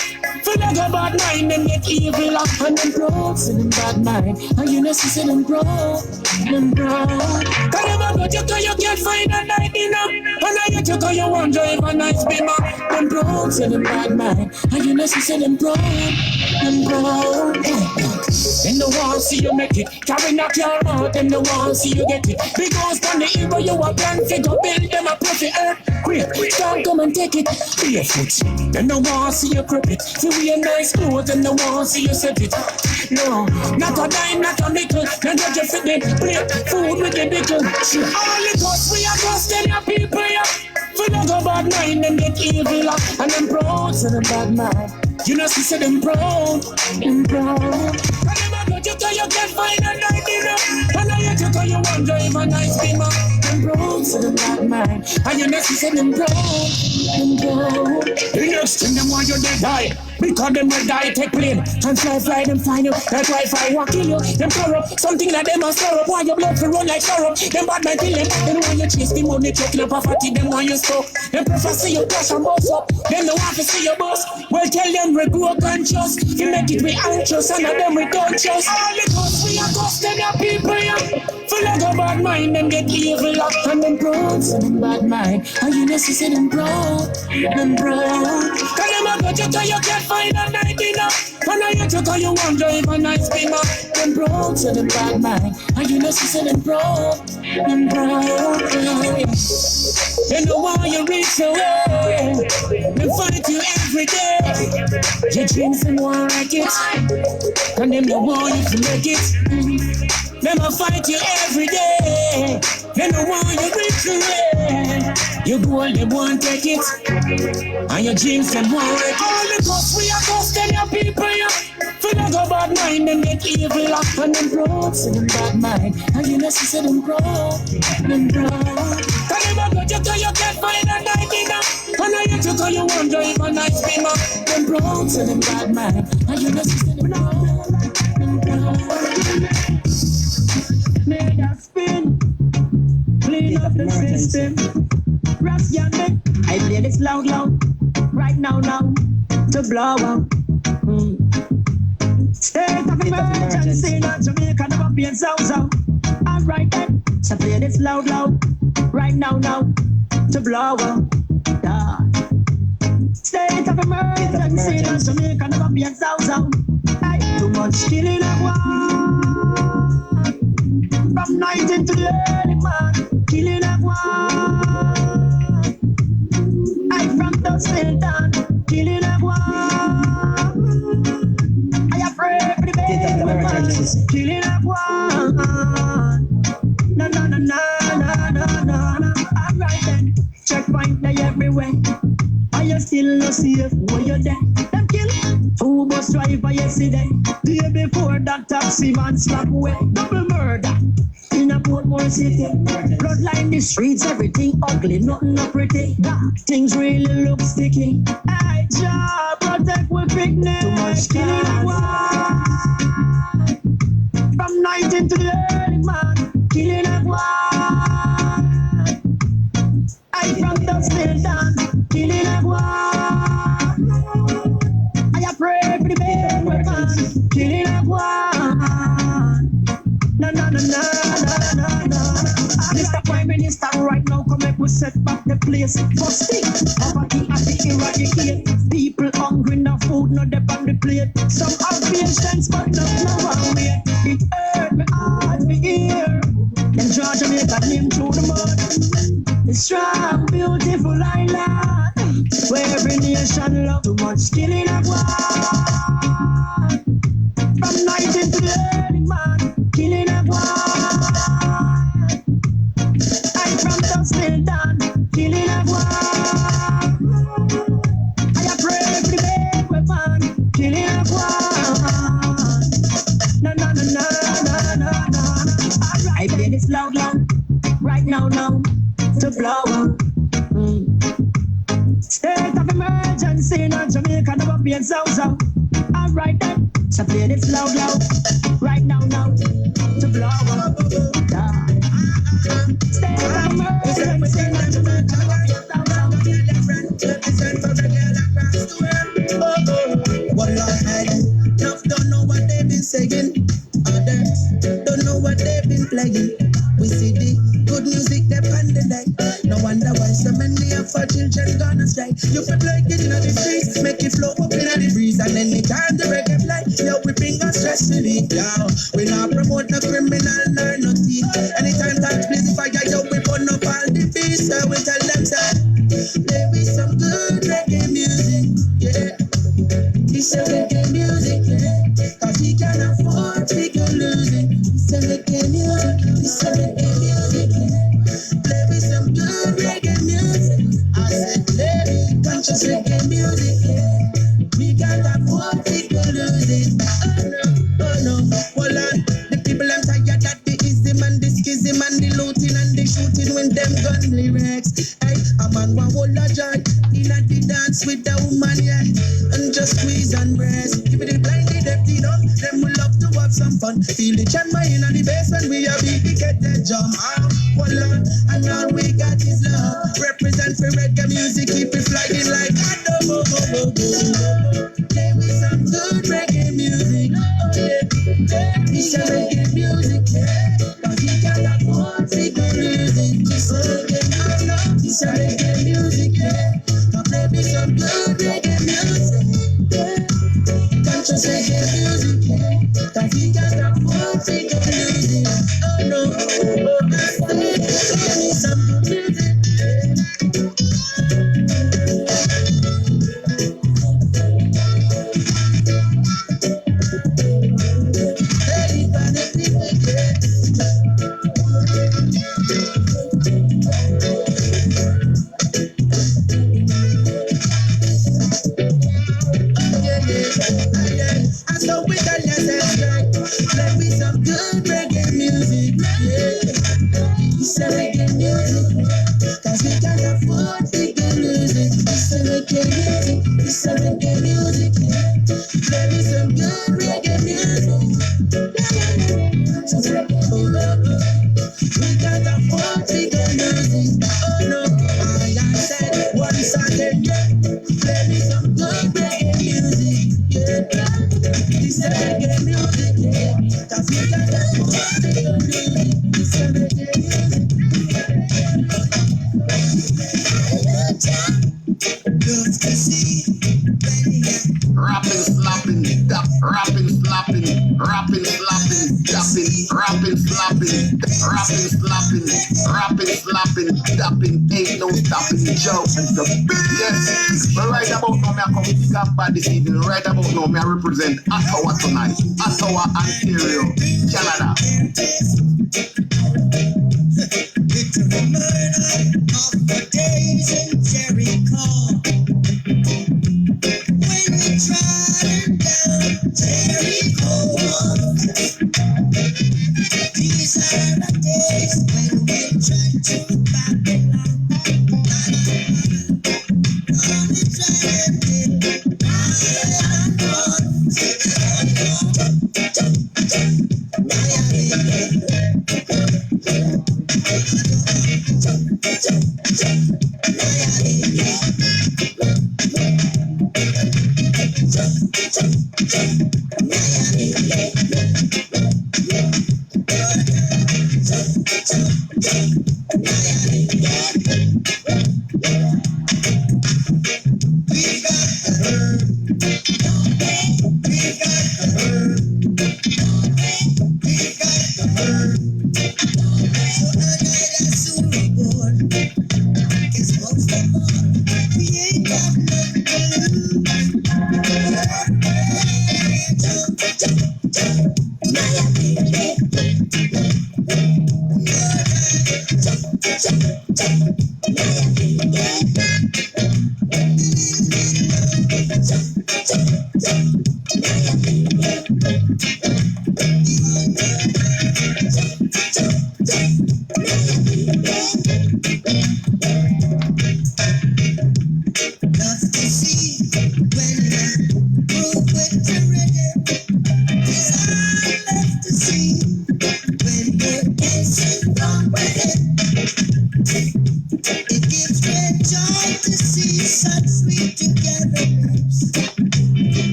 Feel like a bad mind and get evil up and them broke in them bad mind. And you know see them broke. Cause never go to you can't find a night enough. And I get you cause you want drive a nice beamer. Them broke in them bad mind. And you know see them broke. Them the ones see you make it. Carry knock your heart, them the ones see you get it. Because from the evil you a plan figure build them a profit earth. Quick, can't come and take it. Barefoot, them the ones see you crip it. See we a nice clothes, them the ones see you set it. No, not a dime, not a nickel. Not just you fit it. Plate food with the pickle. Only cause we are just them your people, yeah. For no go bad mind and get evil up. And them proud, so them bad mind. You know, see them proud. And them go to you can't find a night enough. And I you call you one drive a nice beamer. Them proud, so them bad mind. And you know, see them proud. The next thing them want you to die. Because them will die, take plane. And fly them find you. That Wi-Fi will kill you. Them corrupt. Something like them a stir up. Why your blood to run like syrup. Them bad man kill them. Them want you chase the money, choking up a fatty. Them want you stuck. Them prefer see you crash and bust up. Them don't want to see you bust. Well tell them we grow conscious. You make it we anxious. And of them we don't trust. All because we are costing your people, yeah. Full of a bad mind. Them get evil up. And them proud. So them bad mind. And you know see them proud. Them proud. Cause them a go to you can't find a night enough. And I you to call you one drive a nice beamer. Them proud, so them bad mind. And you know see them proud. Them proud. They know why you reach away. They fight you every day. Your dreams and want like it. And them know why you to make it. Them a fight you every day. They know why you reach away. You go and they won't take it. And your dreams them won't like it. All because we are costing your people, yeah. Feel like a bad mind and get evil up. And them proud, so them bad mind. And you know see them proud. Them proud. Cause you go to you can't find a night enough. And I you to call you one drive a nice beamer. Them proud, so them bad mind. And you know see them proud. Them proud. Make a spin. Clean up the system. Rock your neck. I play this loud, right now, to blow up. State of emergency, not Jamaica, never be in South. Alright then, so play this loud, right now, to blow up. Yeah. State of emergency, not Jamaica, never be in South. Hey, too much killing at war. From night into the early man, killing at war. From dusk till dawn, killing a war. Na na na na na na na. Alright then, checkpoint they everywhere. Are you still not safe? Where you there? Them kill 2 bus driver yesterday. Day before that taxi man slap away. Double murder in a Portmore city. Bloodline the streets, everything ugly, nothing not pretty. Things really look sticky. Hey, Jah, protect we picnic. Too much killing a war. From 19 to the early man, killing a war. I from dusk till dawn, killing a war. I pray for the bad weapon, killing a war. Na na na na na na na. Mr. Prime Minister, right now come make we set back the place. First thing, poverty has to eradicate. People hungry, no food, no depth on the plate. Some have patience, but not no one wait. It hurt me heart to hear. Then Georgia make a name through the mud. The strong, beautiful island where every nation love. Too much killing of war. From 19 to the early man, killing of war. I from dusk till dawn, killing of war. I pray for the bad weapon, killing of war. Na na na na na na na. I play this loud, right now, to blow up. State of emergency in Jamaica, never be a zozo. Alright then, so play this loud, right now, to blow up. Yeah. State of emergency in Jamaica, never be a zozo. One last night, enough don't know what they've been saying. Others don't know what they've been playing. We see the good music they on the night. No wonder why so many of our children gonna stray. You feel like it in the streets, make it flow up in the breeze. And anytime the reggae fly, yo, we bring us stress relief. Yo, we not promote no criminal nor no thief. Anytime that please fire, yo, we burn up all the beats. So we tell them, say, there be some good reggae music, yeah. It's a reggae music, yeah. Cause we can't afford to go losing. It's a reggae music, it's a reggae music, yeah. Play with some good reggae music. I said, play conscious reggae music, yeah. We can't afford to go losing. Oh no, hold on. The people I'm tired that the ism and the schism and the looting and the shooting when them gun lyrics. Hey, a man want hold a joy in at the dance with the woman, yeah. And just squeeze and breast. Give it the blind, the deaf, you know. Them will love to have some fun. Feel the chamber in the bass when we are big, we get that jump. Hold on, and all we got is love. Represent for reggae music, keep it flying like a double. Play with some good reggae music. It's a reggae music, yeah. Cause we can't afford to go losing. It's a reggae music, yeah. Now play me some good reggae music, yeah. Conscious reggae music, yeah. Cause we can't afford to go losing. Oh no, play me some good music, yeah. rapping, slapping, rapping, slapping, rapping, slapping, tapping, ain't no stopping, Joe. Yes, but right about now, I come to Gamba this evening. Right about now, I represent Ottawa tonight. Ottawa, Ontario, Canada. It's a reminder of the days in Jericho. When we trod down Jericho walls. These are the days when we trod to Babylon. On the triumphant Babylon walls.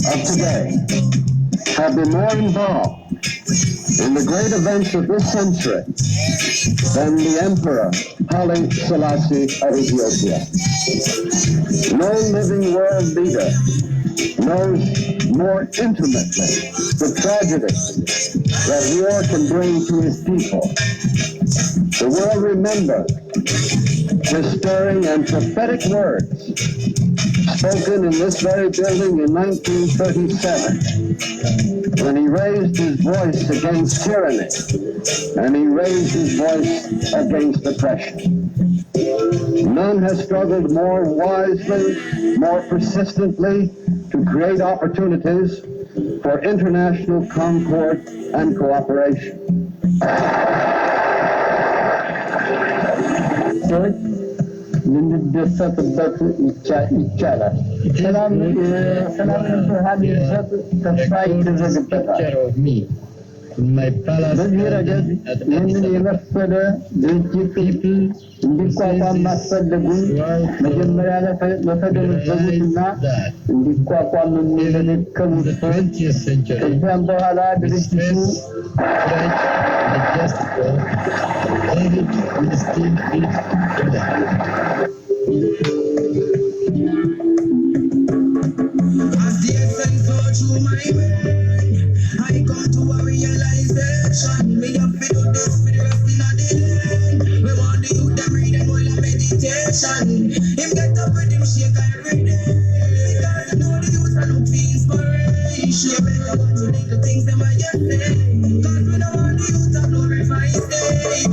Of today have been more involved in the great events of this century than the Emperor Haile Selassie of Ethiopia. No living world leader knows more intimately the tragedy that war can bring to his people. The world remembers his stirring and prophetic words spoken in this very building in 1937, when he raised his voice against tyranny and he raised his voice against oppression. None has struggled more wisely, more persistently to create opportunities for international concord and cooperation. ልንደሰትበት ይቻላል። ሰላምን ብርሃን የሚሰጥ ተስፋ ይደረግበታል። በዚህ ረገድ ይህንን የመሰለ ድርጅት እንዲቋቋም ማስፈለጉን መጀመሪያ ለተገነዘቡትና እንዲቋቋም ለደከሙት ሰዎች ከዚያም በኋላ ድርጅቱ As the essence go through my brain, I come to a realization. Me have to do this for the rest of the day. We want the youth to read and while a meditation. Him get up with him shake every day. Because I know the youth are look for inspiration. Better watch the little things them I just say. Cause we don't want the youth to glorify state.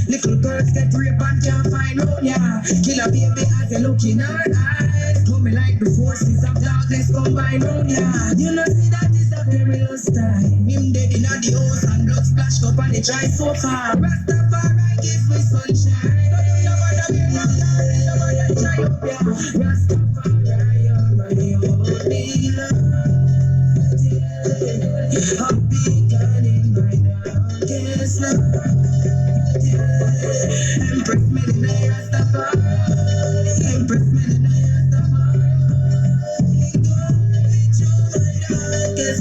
Little girls get raped and can't find out, yeah. Kill a baby as they look in her eyes. Do me like the forces of darkness combine round, yeah. You know see that is a perilous time. Him dead in the house and blood splashed up on the dry sofa. Rastafari give me sunshine. Rastafari, you're my only love. I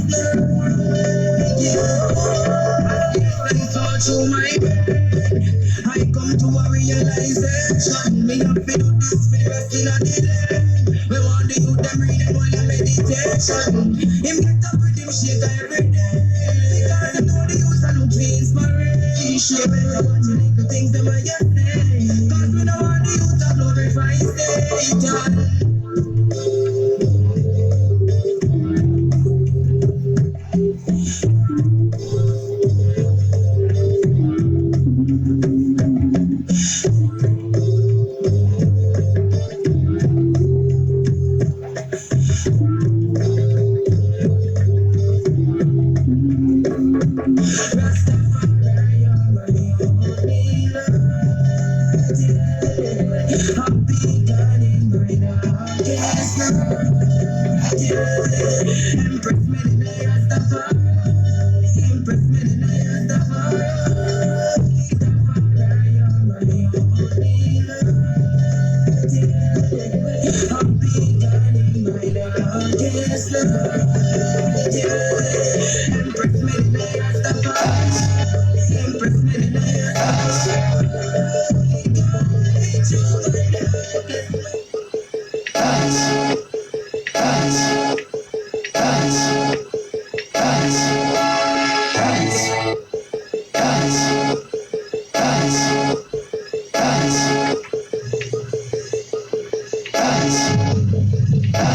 come to a realization. Me have to do this for the rest of the day. We want the youth them read them while I meditation. Him get up with him shake every day. Because I know the youth are look for inspiration. You better watch the little things them I just say. Cause we know want the youth to glorify Satan.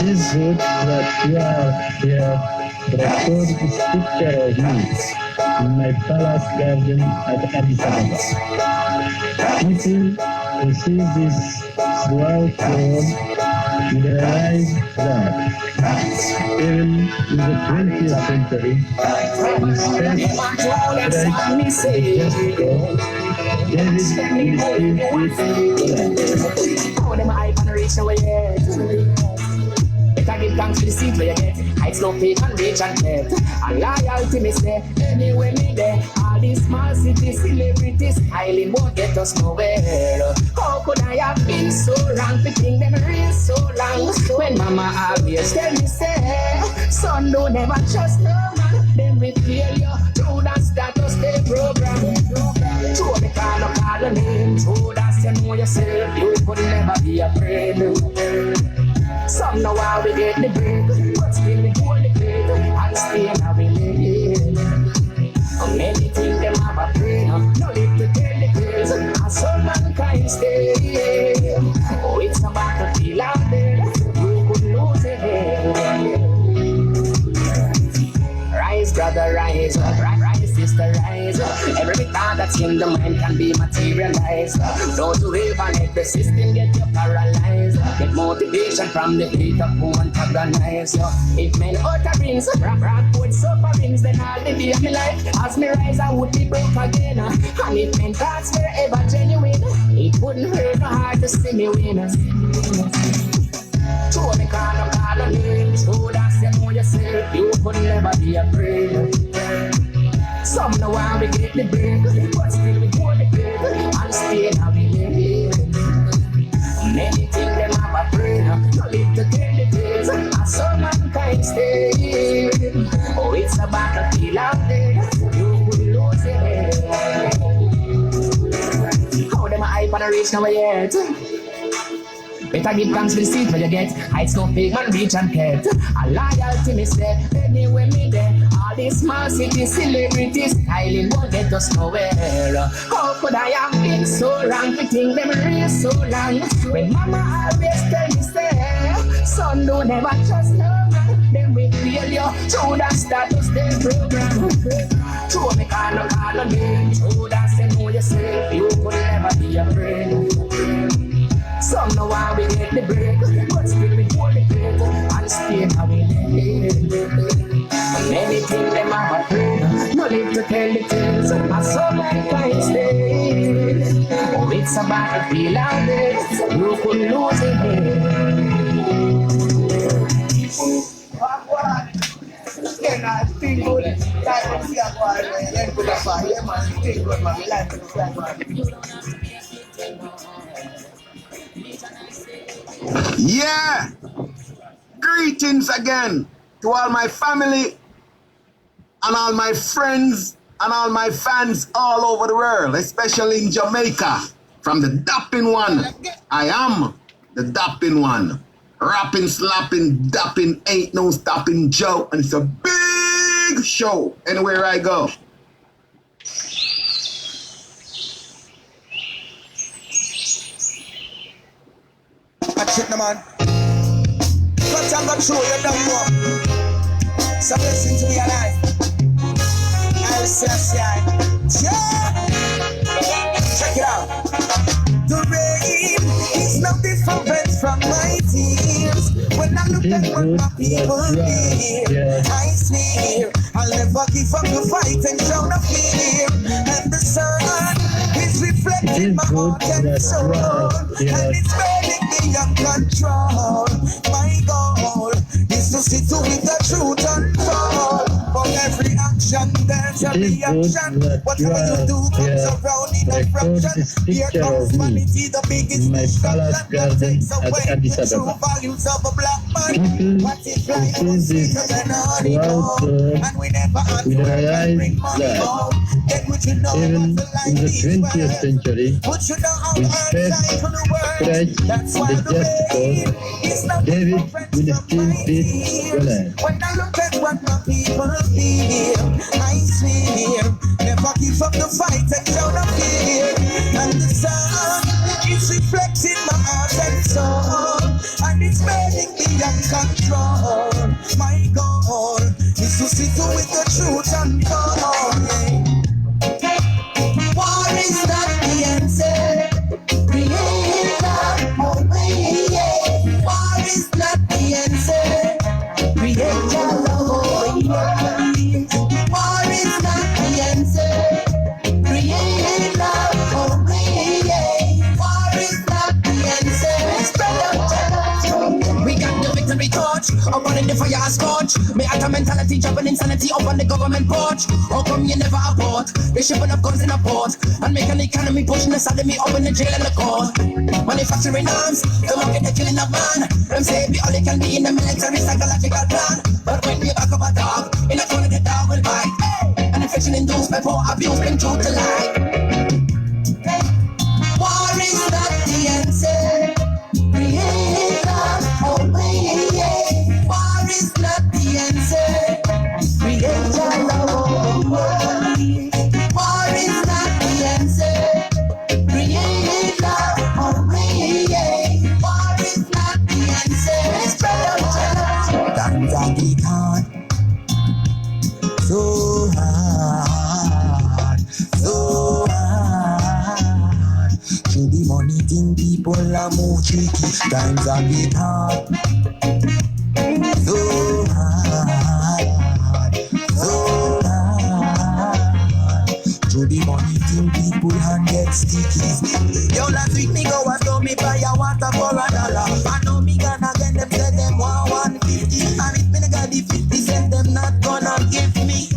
This good that you are here record this picture of me in my palace garden at Addis Ababa. People who see this throughout the world will realize that even in the 20th century, the space right is just God. David is still with How them hype and reach away yet? Better give thanks to the seat where you get. Heights no peak and reach and get. And loyalty me stay anywhere me there. All these small city celebrities island won't get us nowhere. How could I have been so wrong to think them real so long? When mama always tell me say, son don't never trust no man. Then we feel you through that status they program. Through me call a name. Through that you know yourself. You could never be afraid. Some know how we get the break, but still we hold the plate and stay in our lane. Many things them have a brain, no need to tell the tales, and so mankind stay. Oh, it's a battlefield out there, you could lose it. Rise, brother, rise, rise, sister, rise. Every thought that's in the mind can be materialized. Don't you ever let the system get you paralyzed. Get motivation from the hate of who antagonize you. If men utterings, rap with sufferings, then all the day of my life, as me rise, I would be broke again. And if men thoughts were ever genuine, it wouldn't hurt no hard to see me win. Show me call a name, show that you know yourself, you could never be afraid. Some know how we get the break, but still we hold the grave and stay in our lane. Many things them have a brain, no live to tell the tales, and some mankind stay. Oh, it's a battlefield out there, you could lose it. How them a hype and a reach now yet? Better give thanks to the seat where you get. Heights no fake man reach and get. A loyalty me stay anywhere me there. All these small city celebrities island won't get us nowhere. How could I have been so wrong to think them real so long? When mama always tell me say, son don't never trust no man. Then we feel you through that status they program. Through me call a name. Through that you know yourself, you could never be afraid. Some know how we get the break, but still we hold the plate and stay how we live. Many things them have a brain, no live to tell the tales, and so mankind stay. Oh, it's a battlefield out there, you could lose it. I think good. Like when we are going, then put up a yeah, man. Think good, man. Like it, like man. Yeah! Greetings again to all my family and all my friends and all my fans all over the world, especially in Jamaica, from the Dapping One. I am the Dapping One. Rapping, slapping, dapping, ain't no stopping Joe, and it's a big show anywhere I go. Watch it, man. Cut and go through your number. So listen to me alive. I'll say, yeah. Check it out. The rain is no different from my tears. When I look at what my people hear, I swear I'll never give up the fight and show no fear. And the sun is reflecting my heart and soul, and it's burning me on control. My goal is to see to it the truth unfold. For every action there's a reaction. Whatever you do comes around in a fraction. Here comes vanity, the biggest destruction that takes away the true values of a black man. What is life was sweeter than a honeycomb, and we never bring money home. Get what you know Even about the in the 20th century, what you know we how fed Christ, the just cause David with the steel feet Goliath. when I look at what my people feel, I swear, never give up the fight and show no fear. And the sun is reflecting my heart and soul, and it's burning me on control. My goal is to see to it the truth and fall. War is not the answer. Create love, oh yeah. War is not the answer. Create your love, oh yeah. War is not the answer. Create love, oh yeah. War is not the answer. Spread out love. We got the victory torch, up on the fire scorch. Me at a mentality, jumping insanity up on the government porch. How come you never abort? They shipping up guns in a port and make an economy pushing us out of me up in the jail and the court. Manufacturing arms, the market the killing of man. Them say we only can be in the military psychological plan. But when we back up a dog, in a corner the dog will bite. And infection induced by poor abuse bring truth to light. War is not the answer. Create love, oh yeah. War is not the answer. Create your love, oh yeah. War is not the answer. Create love, oh yeah. War is not the answer. Spread out your love. Times are get hard, so hard, so hard. Through the money thing, people are more tricky. Times are get hard, so hard, so hard. Through the money thing, people hand get sticky. Yo, last week me go and told me buy a water for $1. I know me gonna get them, say them want 150. And if me no got the 50 cent, them not gonna give me.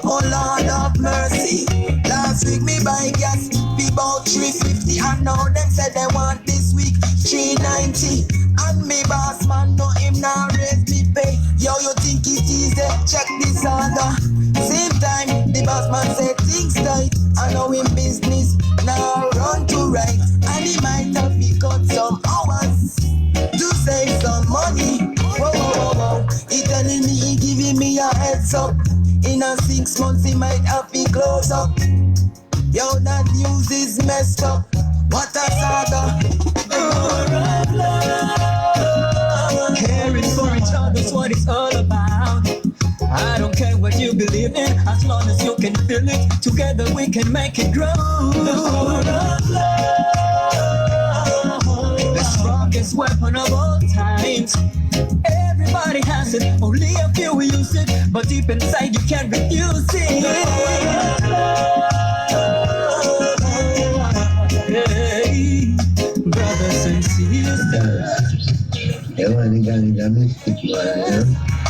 Oh Lord of mercy. Last week me buy gas be about $3.50. And now them say they want this week $3.90. And me boss man know him now raise me pay. Yo, you think it easy? Check this order. Same time, the boss man said things tight. I know him business now run to right. And he might have to cut some hours to save some money. Whoa, whoa, whoa, whoa. He telling me, he giving me a heads up. In a 6 months he might have to close up. Yo, that news is messed up. What a saga. Caring for each other's what it's all about. I don't care what you believe in, as long as you can feel it. Together we can make it grow. The power of love, the strongest weapon of all times. Everybody has it, only a few will use it, but deep inside you can't refuse it. Hey, brothers and sisters,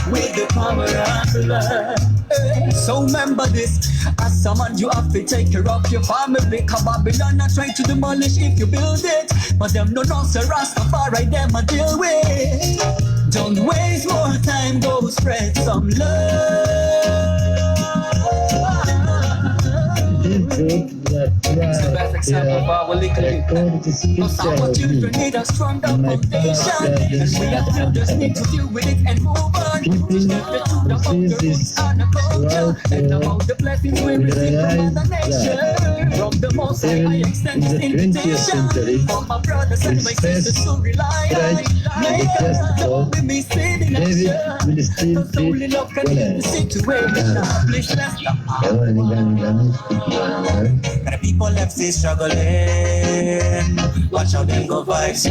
with the power of love. So remember this, as someone you have to take care of your family. Cause Babylon not trying to demolish if you build it, but them no sir Rastafari them a deal with. Don't waste more time, go spread some love. recorded this picture of me in my palace gardens in Addis Ababa. People who see this throughout the world will realize that even in the 20th century, with space stretched to the just above, David will still treat The people left still struggling. Watch how them go vibes.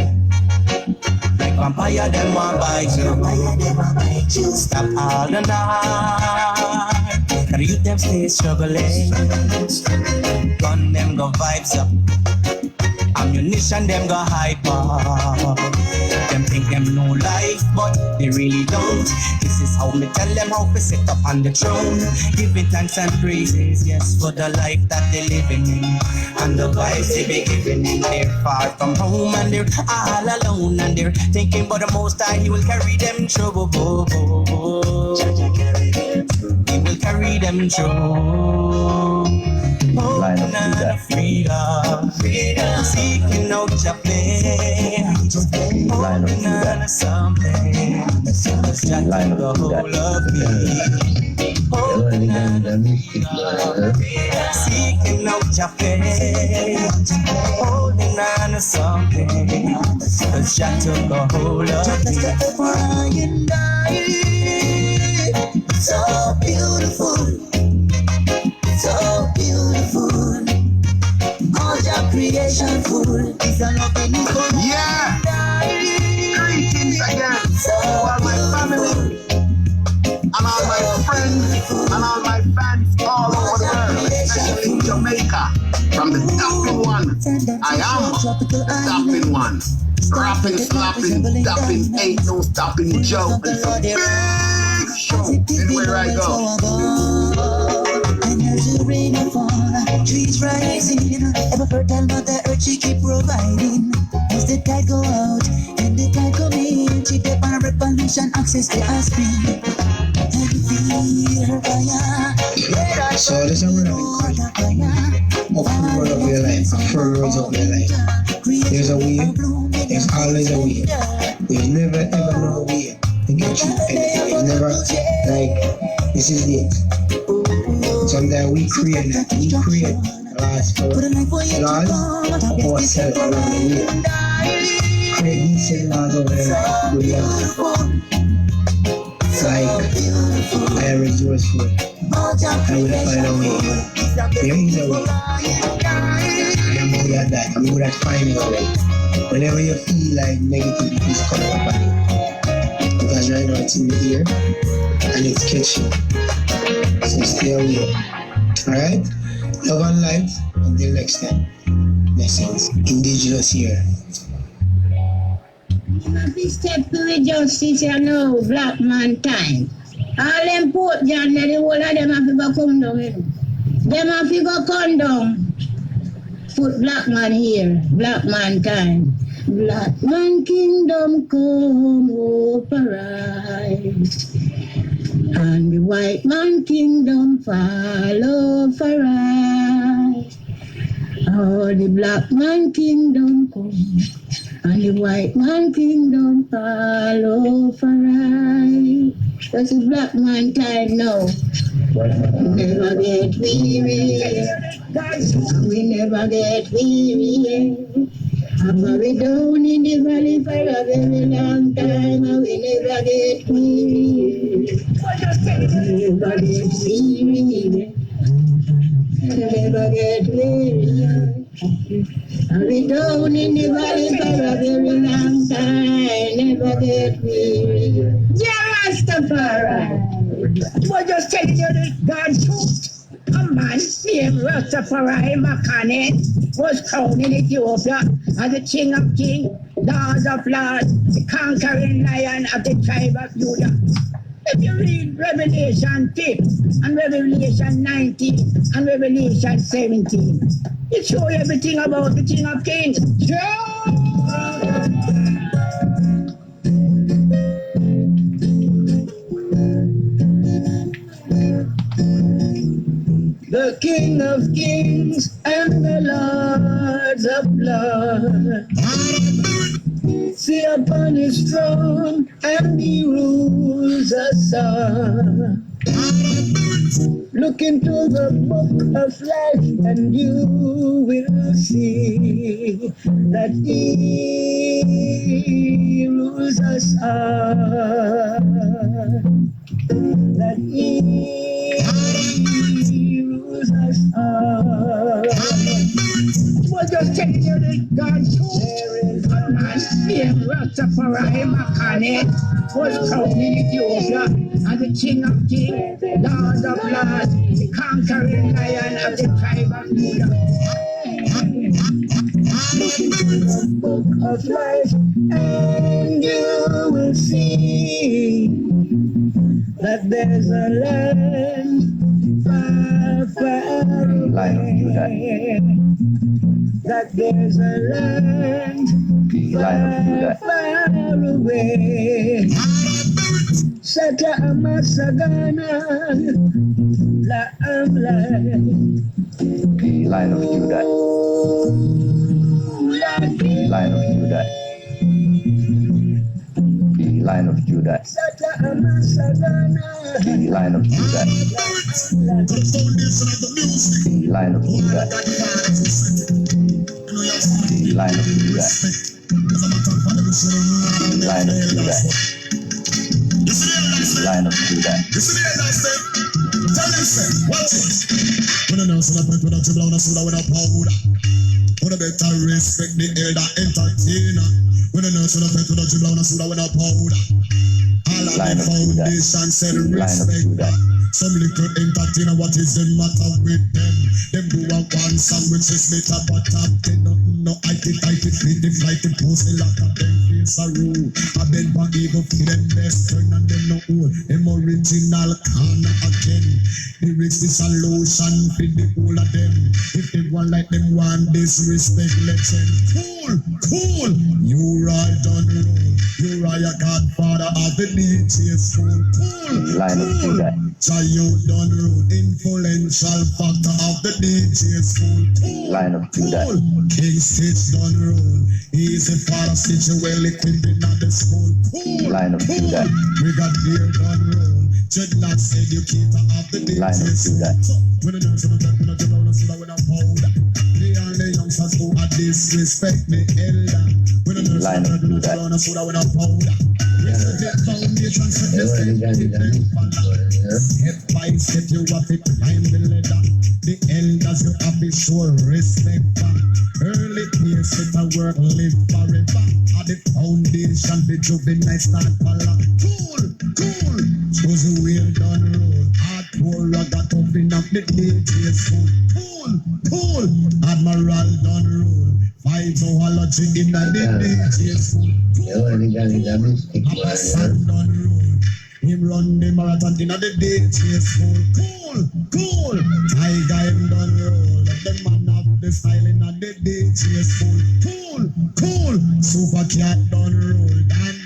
Like vampire, them want bite you. Stop all the night. The youth them stay struggling. Gun them go vibes up. Ammunition them go hyper. Them think them know life, but they really don't. This is how me tell them how to sit up on the throne. Giving thanks and praises, yes, for the life that they're living in. And the vibes they be giving in. They're far from home and they're all alone. And they're thinking about the Most High, He will carry them through. He will carry them through. Oh, na freedom, freedom, seeking out your place. Oh, na something, just the whole of me. Oh, na freedom, seeking out your face. Oh, na something, just the whole of me. So beautiful. So beautiful, all your creation full. It's a loving for yeah. Greetings again to all my family and all my friends and all my fans all over the world, especially in Jamaica. From the Dapping one, I am the Dapping one. Rapping, slapping, dapping, ain't no stopping Joe. It's a big show anywhere I go. There's a rain and fall, trees rising. Ever fertile Mother Earth, she keep providing. As the tide go out and the tide come in, she take on revolution, access to our spring. And feel her fire. So this is what I'm of the word of your life, of the words of your life. There's a way, there's always a way. There's never ever no way to get you anything. It's never like, this is it. Sometimes we create that. We create laws for laws of ourselves along the way. Create decent laws over there. Good laws. Like, I am resourceful. I will find a way. There is a way. I am good at that. I'm good at finding a way. Whenever you feel like negativity is coming up on you, because right now it's in the ear and it's catching. So stay away. Alright? Love and light. Until next time. Blessings. Indigenous here. If step to the justice, you know, black man time. All them Port John, the whole of them have to go come down. Them have to go come down. Put black man here. Black man time. Black man kingdom come rise. And the white man kingdom follow for rise. Oh, the black man kingdom come, and the white man kingdom follow for rise. That's the black man time now. Never get weary, we never get weary. I'm going down in the valley for a very long time, and we never get weary. Never get weary. Never get weary. I'll be down in the valley for a very long time, never get weary. Yeah, Rastafari. We're just telling you the God's truth. A man named Rastafari Makane was crowned in Ethiopia as the King of Kings, Lord of Lords, the conquering lion of the tribe of Judah. If you read Revelation 5 and Revelation 19 and Revelation 17, it shows you everything about the King of Kings. The King of Kings and the Lord of blood. See upon his throne, and he rules us all. Look into the book of life, and you will see that he rules us all. That he rules us all. We're just telling you that God's there is a man named Rastafari Makane was crowned in Ethiopia as the King of Kings, Lord of Lords, the conquering lion of the tribe of Judah. Look into the book of life and you will see that there's a land far, far away. That there's a land far, far away. Sata Amasagana La Amla. Lion of Judah. Lion of Judah. Lion of Judah. Sata Amasagana. Lion of Judah. Lion of Judah. Lion of Judah. Lion of Judah. Lion of Judah. Watch it. When I know so that when I dribble on a soda with a powder. When I better respect the elder entertainer. When I know so that when I dribble on a soda with a powder. All of the foundation said respect. Some little entertainer, what is the matter with them? Them do a one song which is better but top 10. No, I think feed the flight and post a lot of them face a rule. I been back evil for them best turn and them no old. Them original corner again. Lyrics the solution for the whole of them. If they want like them want disrespect, let them cool. You right on roll. You are a godfather of the DJ's school. Line of Judah. You done road, influential factor of the DJ's school. Line of Judah. King Stitch done road. He's a father Stitch well equipped in the school. Line of Judah. We got beer done road. Dreadlocks educator of the DJ's school. When the nurse on the when I do down the soda with a powder. The only youngsters who are disrespect the elder. When the nurse on the do down the soda with a powder. Foundation set the step by step, you have to climb the ladder. The elders you have to show respect for. Early years set a work live forever. At the foundation, the juvenile start follow. Cool. Choose a wheel down the road. Hard poor got up in up the DJ's food. Cool. Admiral down the road. Fight zoology in the DJ's food. Him run the marathon in the DJ's school. Cool. Tiger him done roll. The man of the style in the DJ's school. Cool. Super cat done roll.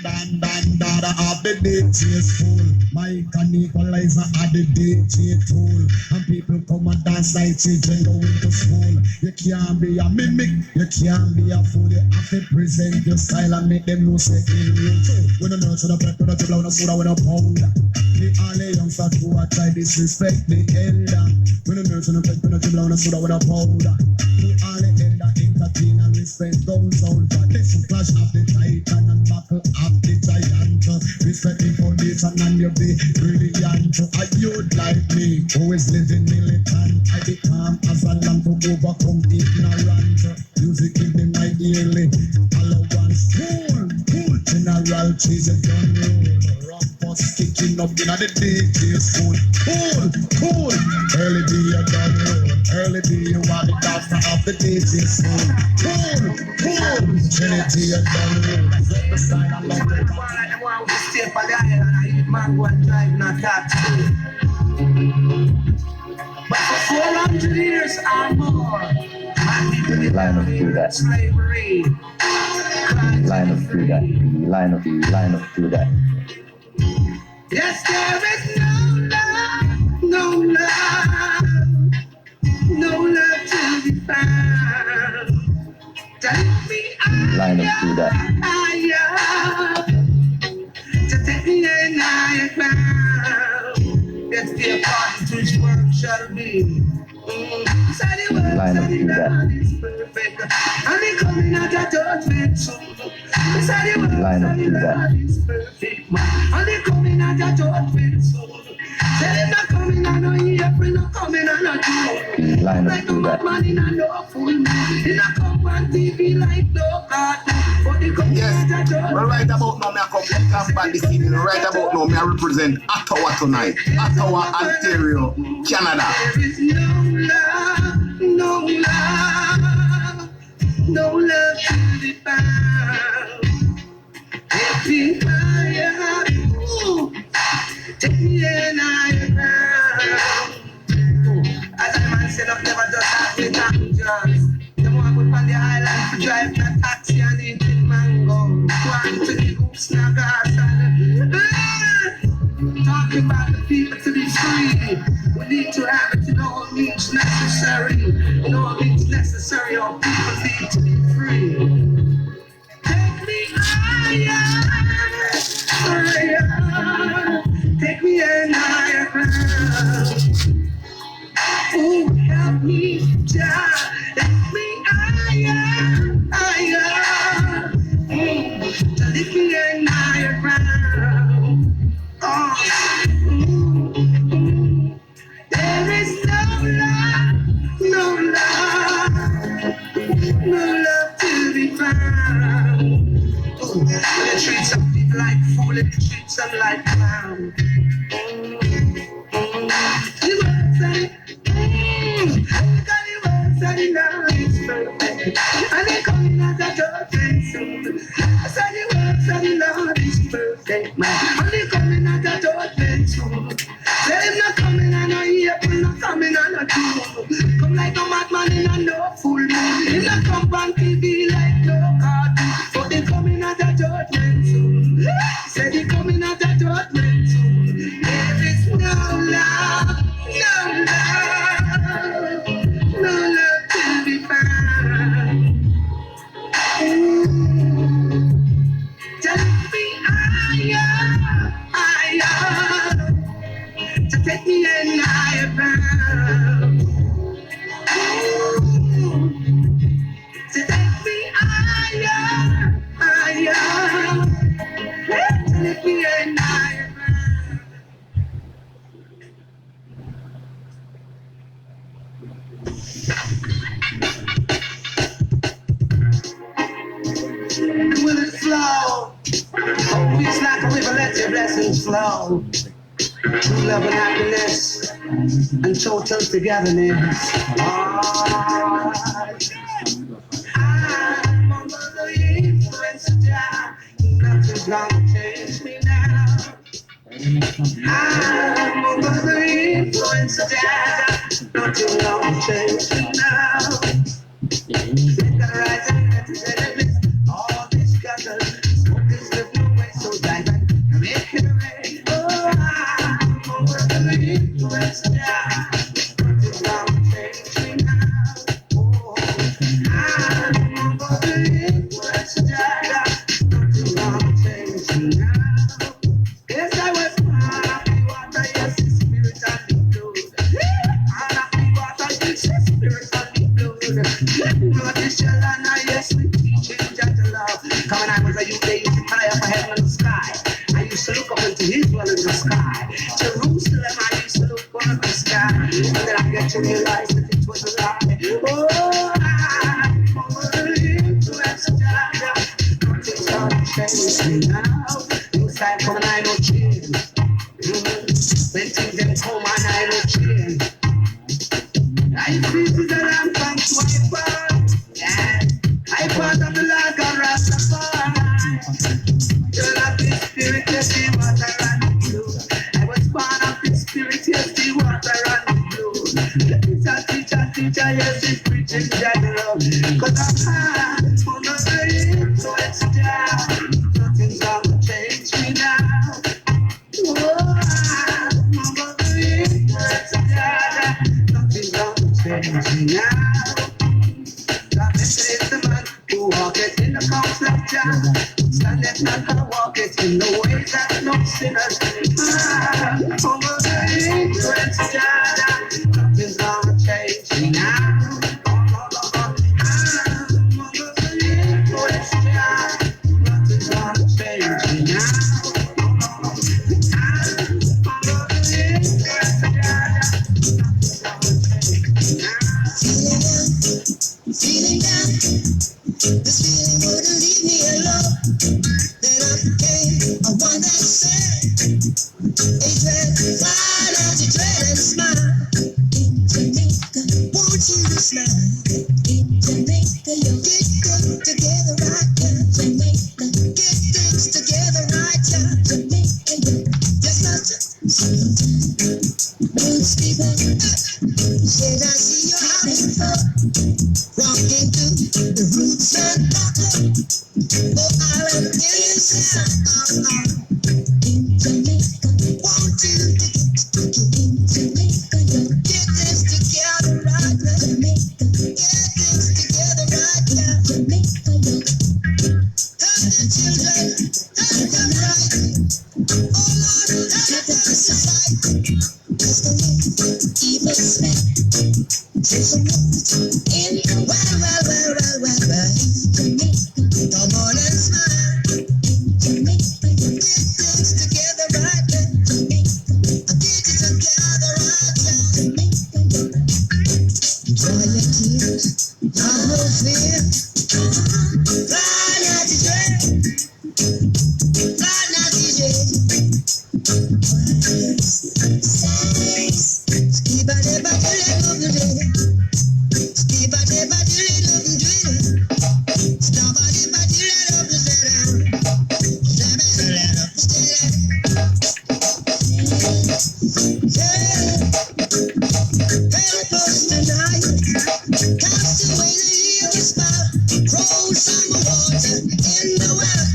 Dan, dada of the DJ's school. Mike and Equalizer at the DJ tool. And people come and dance like children going to school. You can't be a mimic. You can't be a fool. You have to present your style and make them know say in real too. When I know to the pep, when I dribble on a soda with a powder. The only youngsters who are try disrespect the elder. When I know to the pep, when I dribble on a soda with a powder. The only elder entertainer respect those soldiers. This clash of the titan and battle of the giant. Respect the foundation and you be brilliant. A youth like me who is living militant. I become as a lamb to overcome ignorance. Music in the night yearly. Allowance. Cool. General cheese and done roll. Rumpus kicking up in the DJ's school. Cool. Early day you done roll. Early day you are the doctor of the DJ's school. Cool. Trinity you done roll. Set the sign and love the want to stay for the island and eat mango and drive not that too. But for 400 years or more, Line of Judah. Slavery. Line of Judah. Line of Judah. Yes, there is no love to be found. Line of Judah. To take me in higher ground. Let's be a part to which work shall be. Line of Judah. Is perfect. And they coming out of judgment soon. Line of Judah. Is perfect. And they coming out of judgment soon. Tell him not coming on no April, not coming on no June. Line of like a Judah. madman in a no fool. He not come on TV like no cartoon. But they come Yes, out of judgment. well, right about now, I come back this evening. Right about now, I represent Ottawa tonight. Ottawa, Ontario, Canada. There is no love, no love, no love to be found. Take me higher, ooh, take me in higher ground. As a man said, I've never just had with angels. The one go on the island to drive the taxi and eating mango. One to the hoops, snaggers and talking about the people to be free. We need to have it in all means necessary. In all means necessary, all people need to be free. Take me higher, higher. Take me in higher ground. Oh, help me, Jah. Take me higher, higher. To lift me in higher ground. Oh, there is no love, no love, no love to be found. Oh, when they treat some people like fool, they treat some like clown. The words that the love is perfect, and they coming out of judgment soon. I said the words that the Lord is perfect, man, and they coming out of judgment soon. Say him not coming on no April, not coming on no June. Come like no madman in a no full moon. He not come on TV like no cartoon, but they coming out of judgment soon. Say they coming out of judgment soon. There is no love, no love, no love to be found. Take me higher, higher. To take me in higher ground. To take me higher, higher. To take me in higher ground. Will it flow? Oh, it's like a river, let your blessings flow. True love and happiness and total togetherness. I'm under the influence of Jah. Nothing's gonna change me now. I'm under the influence of Jah. Nothing's gonna change me now. They gotta rise and let it bliss. All this gather, smoke is lifting away, so dive and make it rain. Oh, I'm over the influence of Jah. Nothing's gonna change me now. Oh, I'm over the influence of Jah. Nothing's gonna change me now. Yes, I was born of the water, yes, the spirit and the blood. And of the water, yes, the spirit and the blood. Blood is your land, yes, we teach him Jah to love. Come when I was a youth, they used to fly up a heaven and the sky. I used to look up into Israel in the sky. Jerusalem, I used to look up in the sky. And then I get to realize that it was a lie. Oh, I'm over the influence of Jah. Nothing's gonna change me now. New time coming, I no change. When things them come and I no change. Life is a lamp unto my path. Yeah, I part of the Lord God Rastafari. You love the spirit, you see what I run into. I was born of the spirit, you see what I run into. Teacher, yes, he's preaching Jah love. Cause I'm high under the influence of Jah. Nothing's gonna change me now. Oh, I'm under the influence of Jah. Nothing's gonna change me now. God is the man who walketh in the counsel sinners. Over the influence, nothing's gonna change now. Over the influence, nothing's gonna change now. Feeling down, this feeling wouldn't leave me alone. Then I became a one that said, a dread, fine as you dread and smile. In Jamaica, won't you smile? In Jamaica, you get things together right now. Jamaica, get things together right now. Jamaica, you just not roots people. Said I see you having fun. Walking through the roots and buckle. Oh, island is in Jamaica. Won't you in Jamaica? You get this together right now. Jamaica, get this together right now. Jamaica, you help the children, help them right. Oh Lord, help the society. That's the way evil spent. In well, Jamaica, come on and smile. Jamaica, get things together right now. Jamaica, get it together right now. Jamaica, dry your tears, have no fear. Fly not to dread, fly not to dread. Skip a day, but you let go the day. Skip a day, but you let go the day. Stop a day, but you let go the day. Let up the day. Help us tonight. Cast away the evil spell. Roll some water in the well.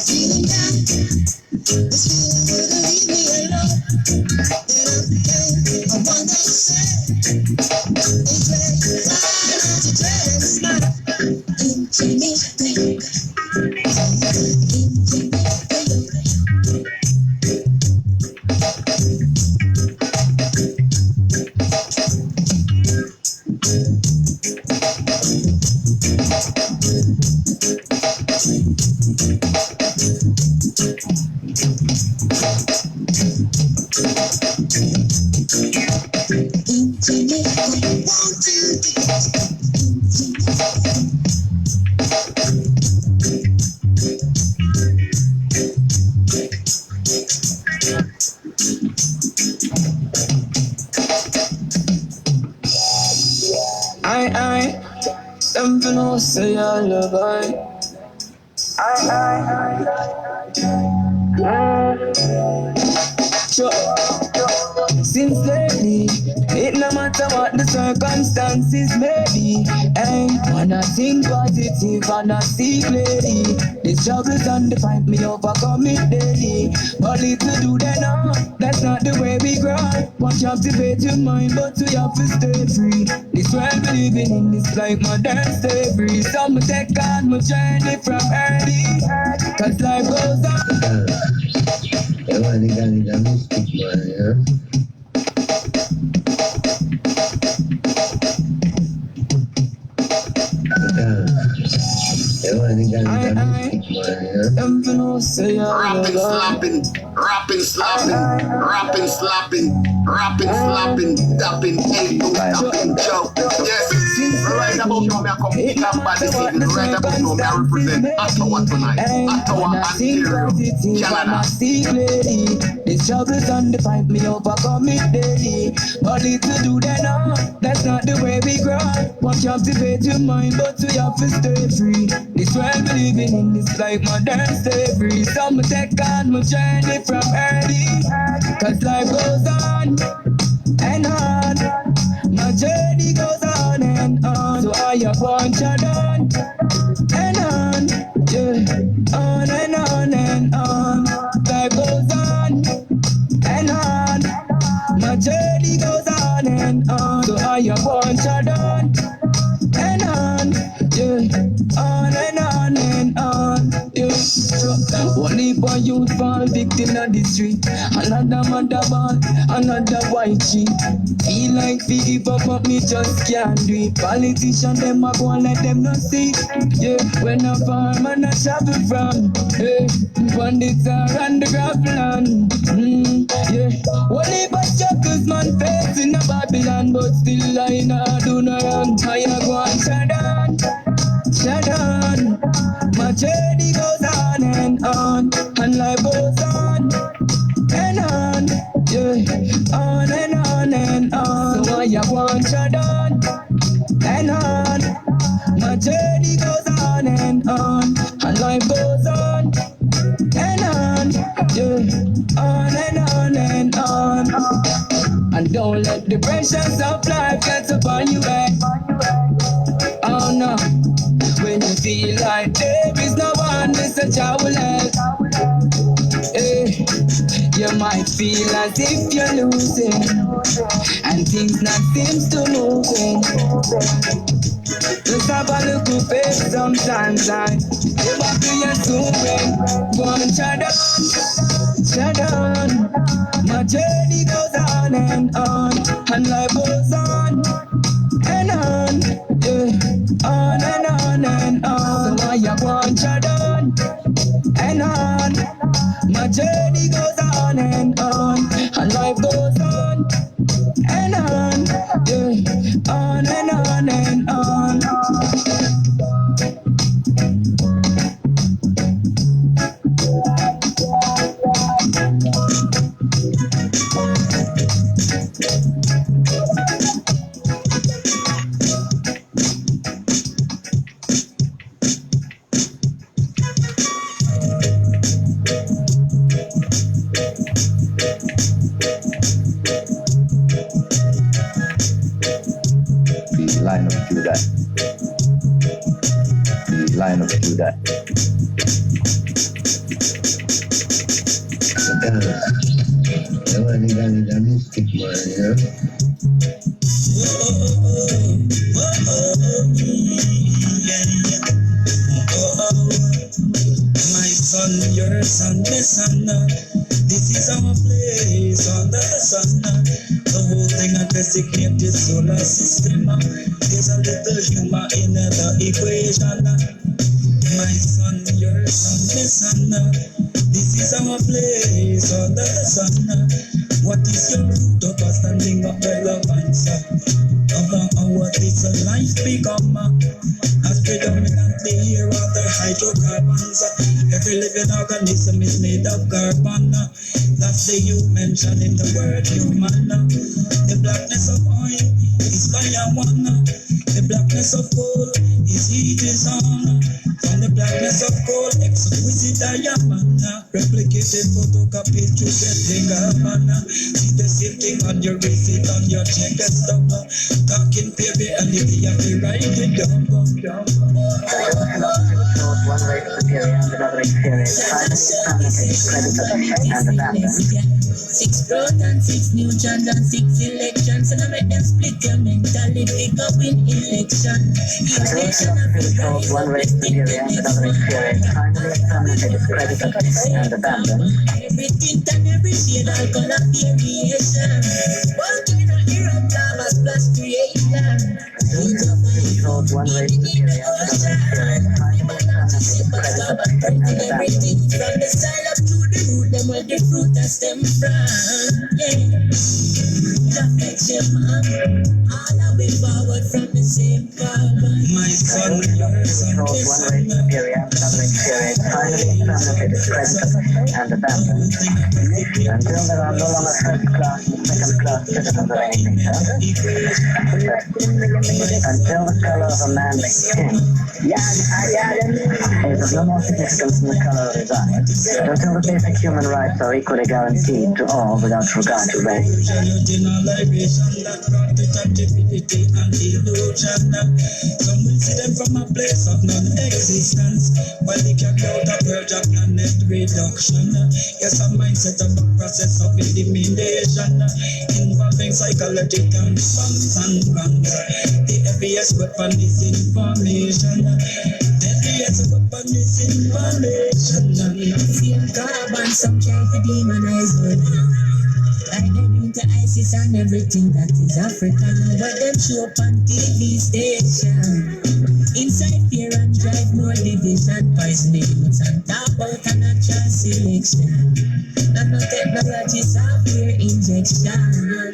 Feeling down, this feeling wouldn't leave me alone. Then I became a one that said, a dread, fine as a dread and smile. In Jamaica, won't you something will say I love Since lately, it no matter what the circumstances may be, and when I think positive and I see clearly, the struggles and the fight me overcome it daily. But little do they know, that's not the way we grow. One captivate your mind, but we have to stay free. This world we living in is like modern slavery. Some take on my journey from early, cause life goes on. Rapping, slapping, tapping, ain't no stopping, Joe. Yes, right about now, I come pick up by this evening. Right about now, I represent Ottawa tonight. Ottawa and Canada. The struggles and the fight me overcome it daily. But little do they know, that's not the way we grow. One captivate your mind, but we have to stay free. This world we living in is like modern slavery. Some take on my journey from early, cause life goes on and on. My journey goes on and on. So I have one shot on and on, yeah, on and on and on. Life goes on So I want Jordan and on, yeah, on and on and on, yeah. One heap of youth fall victim of the street. Another mother ball, another white sheet. Feel like fi give up, but me just can't do it. Politicians them a go and let them not see. Yeah, when a farm and a travel from, hey, bandits are on the grassland. Yeah, one heap of chuckles man facing a Babylon, but still I nah do no wrong. I go and shut down. My journey goes on, and life goes on, yeah, on and on. So I want shut down, and on. My journey goes on, and life goes on, yeah, on and on. And don't let the pressures of life get upon you, oh no. When you feel like there is no one, Mr. Jah will help. Hey, you might feel as if you're losing, and things not seems to moving. Just have a little faith sometimes, and you back to your doing. Go on, shut down. My journey goes on, and life goes on, yeah, on and on. So I want shut down, and on. My journey goes on, and life goes on, yeah, on and on. Lion of Judah. The Lion of Judah. The mystic man, My son, your son, my son. This is our place under the sun. The whole thing I designate the solar system. There's a little humor in the equation. My son, your son, my son. This is our place under the sun. What is your root of standing of relevance? What is a life become? As predominantly here are the hydrocarbons. Every living organism is made of carbon. That's the you mentioned in the word human. The blackness of oil is fire one. The blackness of coal is heat is on. From the blackness of coal, exquisite diamond. Replicated photocopied to get the carbon. See the same thing on your receipt, on your check and stuff. Talking baby and if you have to write it down. One way superior and another inferior. And abandoned. 6 protons, 6 neutrons, and 6 electrons, and I make them split your mentality, go in election. One way superior and another inferior. Finally, permanently discredited and abandoned. Everything and every shade, all color variation. One kind of hero, plus plus creation. One way superior and another inferior. Finally, permanently discredited and abandoned. From the side up to the root, them where the fruit has stem from. Yeah, affection, all are we forward from the same carbon. My son, your son, one way superior, another inferior. Finally, permanently discredited and abandoned. Until there are no longer first class and second class citizens of anything, sir. Until the color of a man's skin is of no more significance than the color of his eyes. Until the basic human rights are equally guaranteed to all without regard to race. reality and illusion. Some will see them from a place of non-existence, while they carry out a purge of planet reduction. Yes, a mindset of a process of elimination, involving psychological bombs and guns. The heaviest weapon is information. The heaviest weapon is information. Same carbon, some try to demonize one. Like them into ISIS and everything that is African, but them show up on TV station. Inside fear and drive more division, poisoning youths and talk about a natural selection. Nanotechnology, software injection.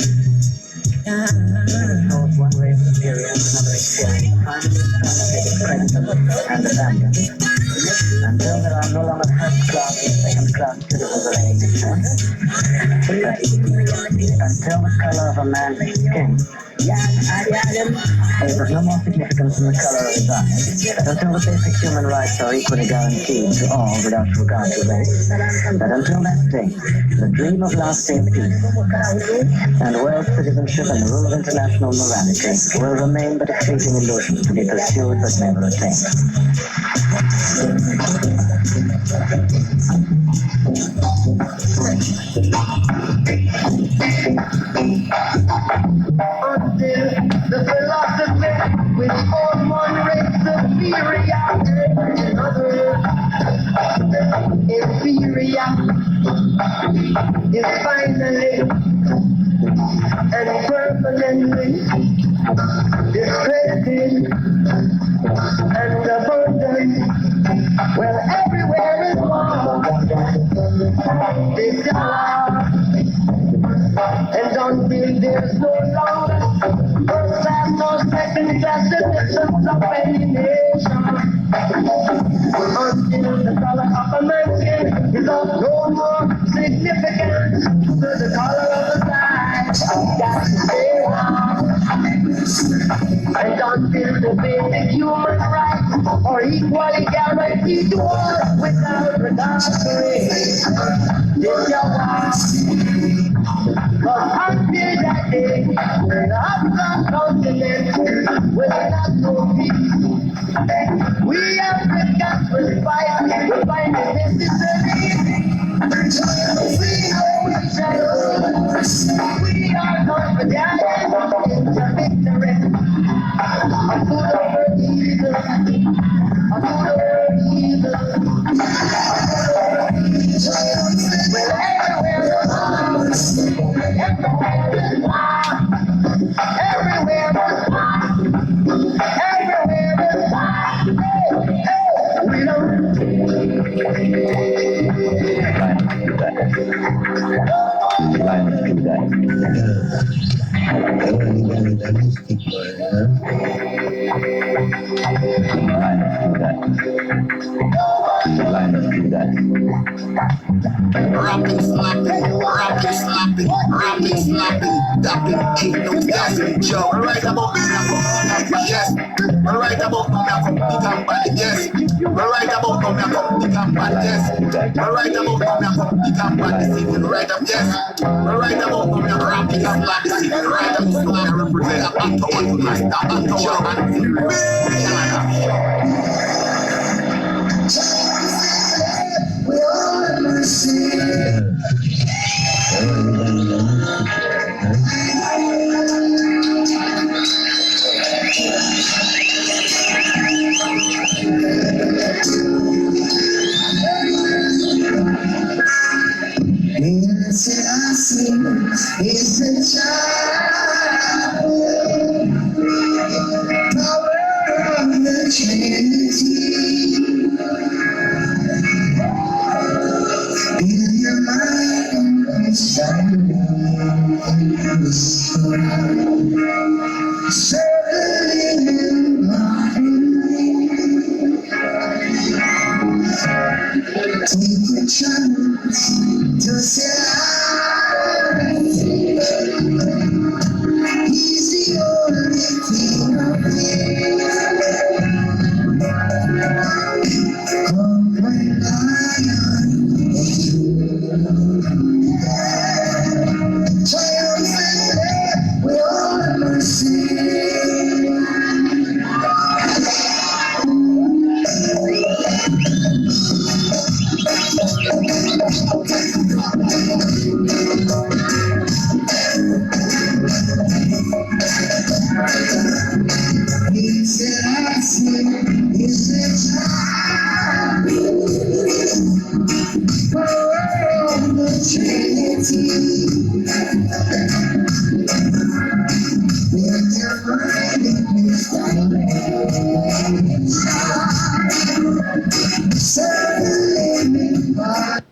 One way of experience, another experience. Finally, the present and abandoned. Until there are no longer first class and second class citizens of any nation. Until the color of a man's skin is of no more significance than the color of his eyes. Until the basic human rights are equally guaranteed to all without regard to race. That until that day, the dream of lasting peace and world citizenship and the rule of international morality will remain but a fleeting illusion to be pursued but never attained. Until the philosophy which on one race superior another inferior is finally and permanently discredited and abundant. Well, everywhere is war. They are. And until there's no longer first class or second class citizens of any nation, until the color of a man's skin is of no more significance to the color of the sky, I've got to stay on. And until the basic human rights are equally guaranteed to all without regard to race, this your war. But until that day, the African continent will not know peace. We Africans will find it necessary. We are confident in victory. A good over evil. A good over evil. Well, everywhere Rapping, slapping, dapping, ain't no dapping, Joe. Right about me, yes. Right about me, I come big and bad, yes. Right about me, I come big and bad, yes. Right about me, I come big and bad this evening, right up, yes. Right about me, I come big and bad this evening, right up, so I represent a back to one tonight, that back to one, we all mercy. Is a child, power of the Trinity. In your mind, circling in take a chance to say he's the only thing up there. Come when triumphantly we all mercy. Selassie is the child from the Trinity. Let your mind be serve the living God.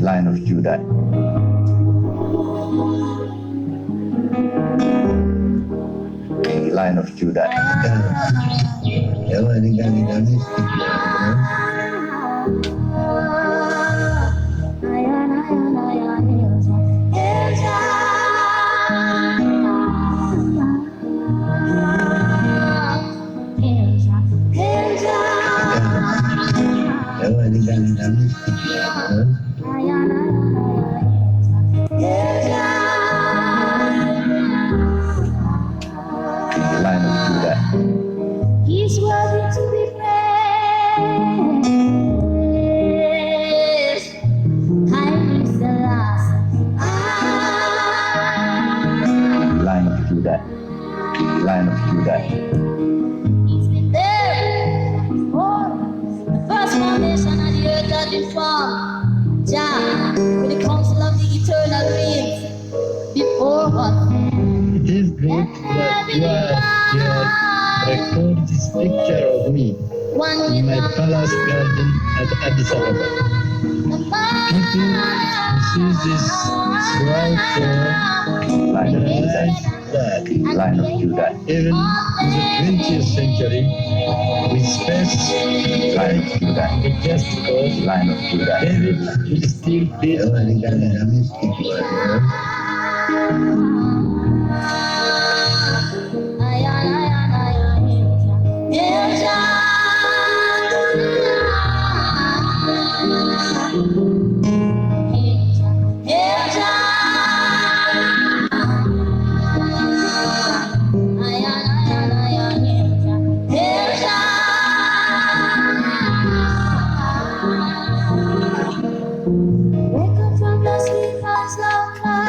Lion of Judah. The Lion of Judah. Lion of Judah. He's worthy to be praised. Haile Selassie. Lion of Judah. Lion of Judah. He's been there before the first foundation of the earth had been formed. Jah, with the council of the eternal beings before us. It is great that you have recorded this picture of me in my palace garden at Addis Ababa. People who see this throughout Lion of Judah. Lion of Judah. Even in the 20th century, with space, Lion of Judah. just because Lion of Judah. David will still be Wake up from the sleep and slumber.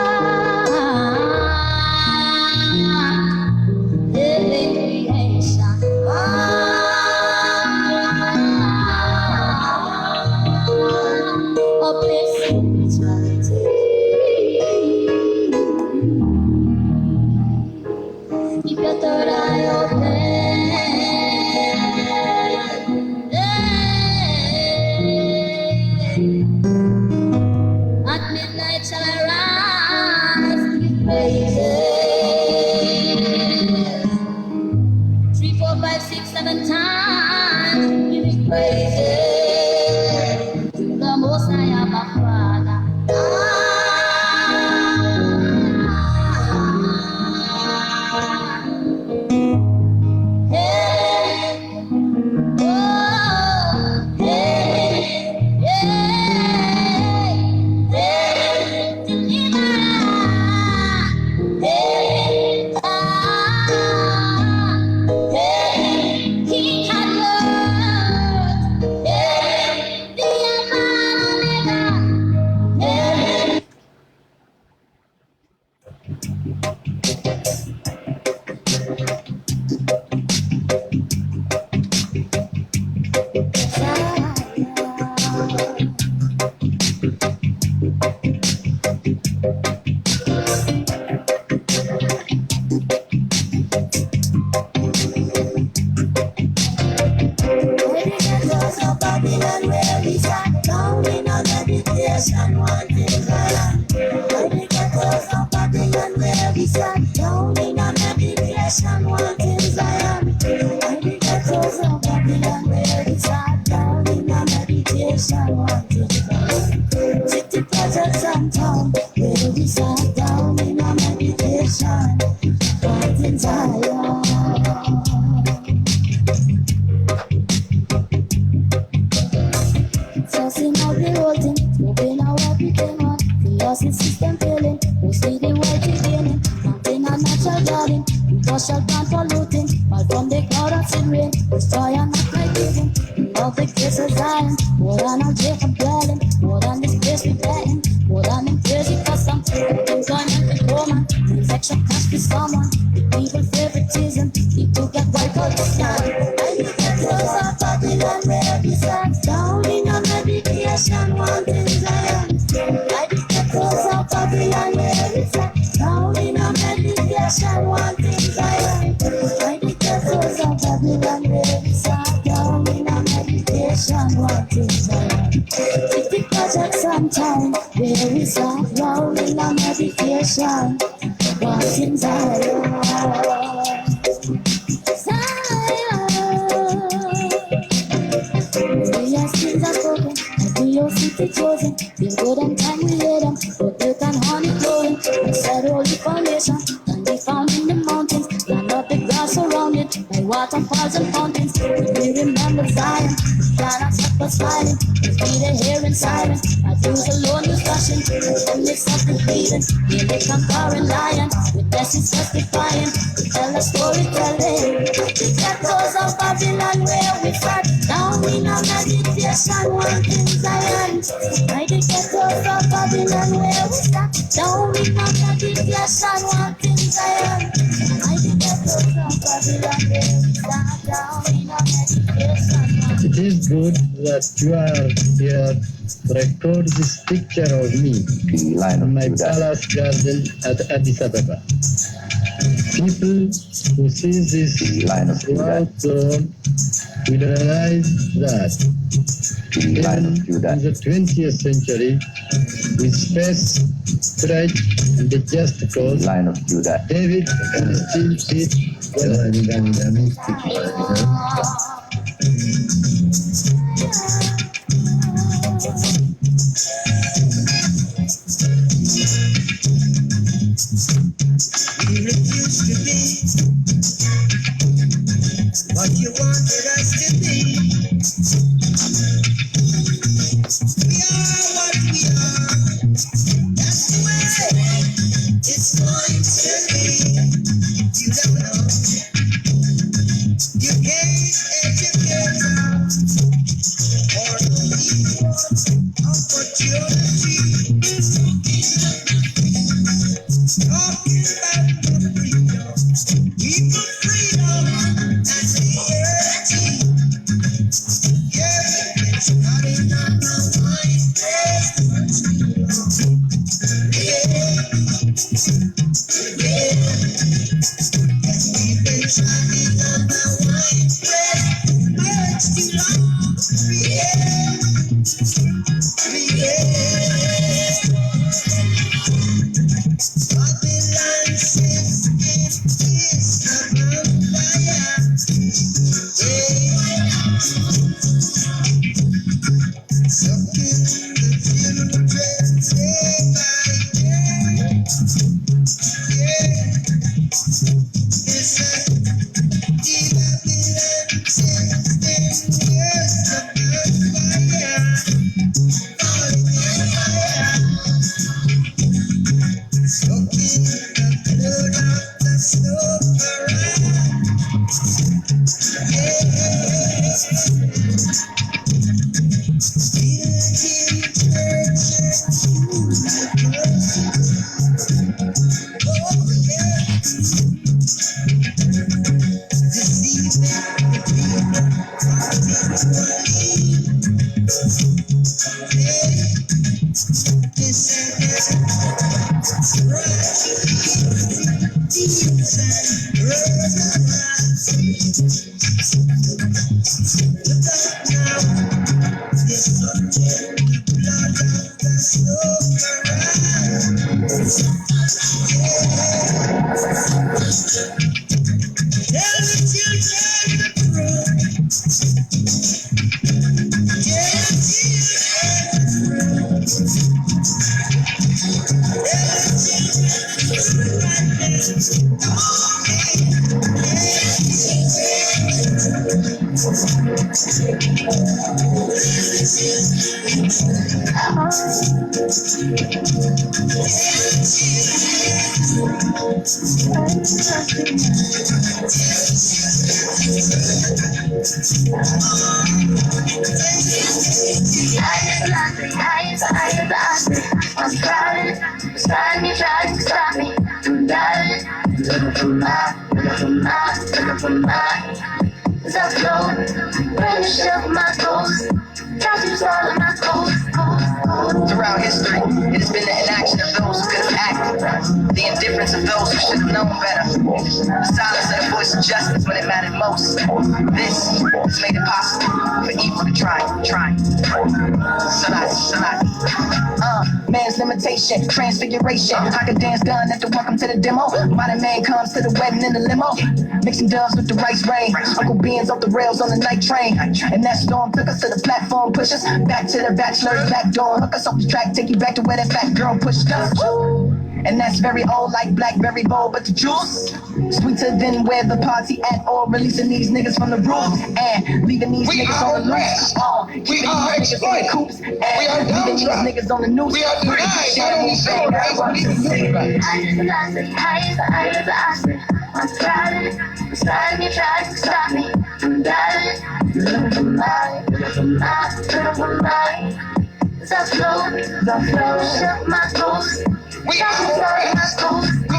Living creation. Uplift spirituality. Keep your third eye open. At midnight shall I rise to give praises. 3, 4, 5, 6, 7 times giving praises to the Most High, our Father. Hey, oh, hey, yeah. meditation, wanting Zion. Where the ghettos of Babylon where we sat down in a meditation, wanting Zion. Where the ghettos of Babylon where we sat down in a meditation, wanting Zion. City projects and town where we sat down in a meditation, wanting Zion. Sourcing out the whole thing, moving out everything on. The losing system failing, we see the world beginning. Mountain a natural garden, industrial plant polluting. While from the cloud and sin rain, destroy and not like giving. Love the case of Zion, more than a Jacob dwelling, more than this place we betting, more than them crazy custom. Employment with woman, infection cash with someone. The people favoritism, people get wiped out the sky. I look at those of Babylon where we sat down in a meditation, wanting Zion. I look at those of Babylon where we sat down in a meditation, wanting Zion. I look at those of Babylon where we sat down in a meditation, wanting Zion. City projects and town where we sat down in a meditation, wanting Zion. Your sins are broken, and be your city chosen. Feel good and time we hear them, but they can honey flowing. And set all the foundation, can be found in the mountains. Land up the grass around it, by waterfalls and fountains. We remember Zion, cannot stop us smiling. We feel the hair in silence, I do the Lord is flashing. And mix up the bleeding, hear the conquering lion. With blessings testifying, we tell a storytelling. The ghettos of Babylon where we sat down in a meditation, wanting Zion. By the ghettos of Babylon where we sat down in a meditation, wanting Zion. By the ghettos of Babylon where we sat down in a meditation. It is good that you are here to record this picture of me in my palace garden at Addis Ababa. People who see this throughout the world will realize that even in the 20th century, with space, courage, and a just cause, David can still fit We refuse to be what you wanted us to be. We are what we are. That's the way it's going to be. You don't know. You can't educate or know opportunity. Talking about the freedom, people freedom and liberty. Yeah, it's not enough of my country. Yeah, and we've been trying on the white bread much too long. Babylon system is on fire. Sucking the children day by day. It's a Babylon system is on fire. Smoking the blood of the sufferer. Building churches deceiving the people Look up now, this blood of the I'm trying to stop me from dying. Looking for mine. As I flow, burnish up my goals. Tattoos all of my goals. Throughout history, it has been the inaction of those who could have acted, the indifference of those who should have known better, the silence of the voice of justice when it mattered most. This has made it possible for evil to try. Man's limitation, transfiguration. I could dance done at the welcome to the demo. Modern man comes to the wedding in the limo, mixing doves with the rice rain. Uncle Ben's off the rails on the night train, and that storm took us to the platform, push us back to the bachelor's back door, hook us off the track, take you back to where that fat girl pushed us. And that's very old, like blackberry bowl, but the juice sweeter than where the party at, or releasing these niggas from the roof and leaving these niggas on the loose. We are exploited. We are downtrodden. These niggas on the news. We are denied not only civil rights, but even human rights. I'm trying to stop me from dying. Looking for mine. As I flow, shook my goals. We are exploited.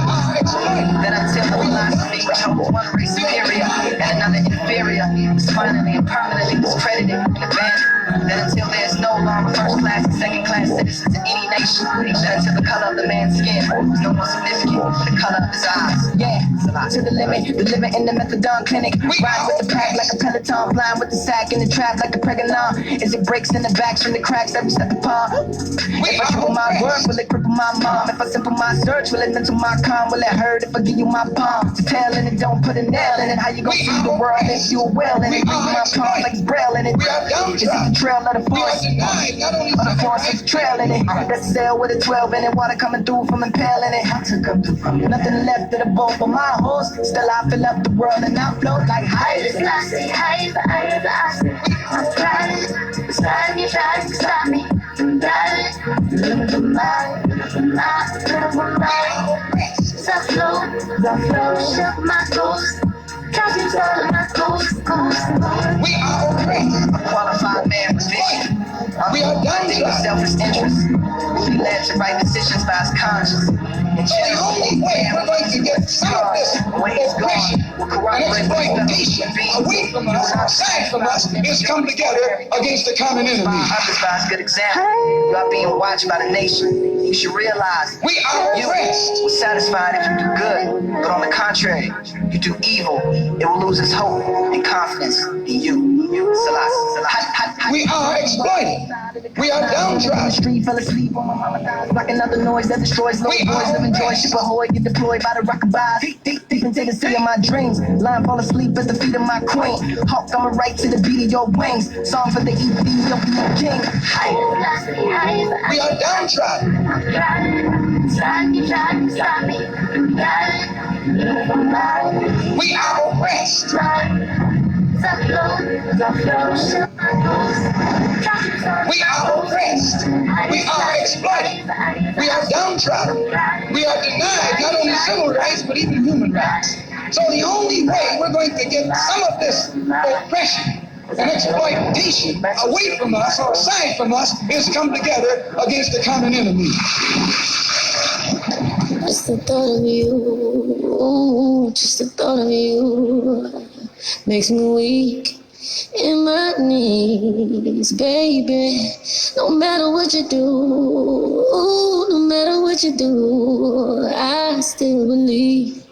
That until the philosophy which holds one race superior and another inferior is finally and permanently discredited and abandoned. That until there is no longer first class and second class citizens in any nation. That until the color of the man's skin is no more significant than the color of his eyes. Yeah, to the limit in the methadone clinic. Ride with the pack like a peloton, blind with the sack in the trap like a pregnant. As it breaks in the backs from the cracks that we step apart. If I triple my work, will it cripple my mom? If I simple my search, will it mental my calm? Will it hurt if I give you my palm? To tell in it, don't put a nail in it. How you gon' see the world if you a well in it? Bring my palm like it's braille in it. Is it the trail of the forest? Or the forest is trail in it? That's a sail with a 12 in it. Water coming through from impaling it. Nothing left of the boat for my horse. Still I fill up the world and I float like highs. I'm trying to stop me from dying. Looking for mine. As I flow, shook my goals. Tattoos all of my goals. We are oppressed. A qualified man with vision. We are downtrodden with selfish interest. He led to right decisions by his conscience. And the only way we're going to get some of this oppression and exploitation away from us, aside from us, is come together against the common enemy. Others by his good example. You are being watched by the nation. You should realize we are oppressed. You will satisfied if you do good, but on the contrary, you do evil, it will lose its hope and confidence in you. We are exploited. We are downtrodden. The street fell asleep on my mama dies. Like another noise that destroys little boys. Live in joy, ship ahoy, get deployed by the rockabye. Deep into the sea of my dreams. Lying fall asleep at the feet of my queen. Hawk coming right to the beat of your wings. Song for the Ethiopian king. We are downtrodden. Trying to stop me. We are oppressed. We are oppressed. We are exploited. We are downtrodden. We are denied not only civil rights, but even human rights. So the only way we're going to get some of this oppression and exploitation away from us or aside from us is come together against the common enemy. Just the thought of you, just the thought of you makes me weak in my knees, baby. No matter what you do, I still believe.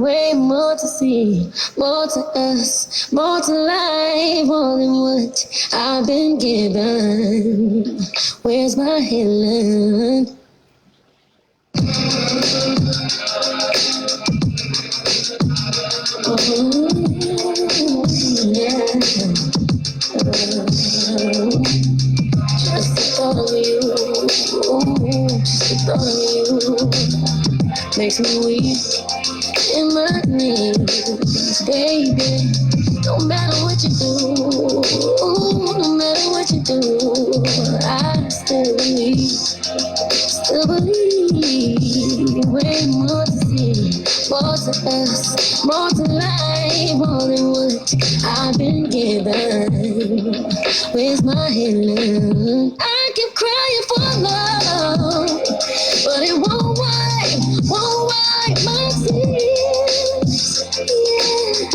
Way more to see, more to us, more to life, more than what I've been given. Where's my healing? Just the thought of you, just the thought of you makes me weak in my knees, baby. No matter what you do, no matter what what you do, I still believe way more to see, more to us, more to life, more than what I've been given. Where's my healing? I keep crying for love, but it won't wipe my tears. Yeah.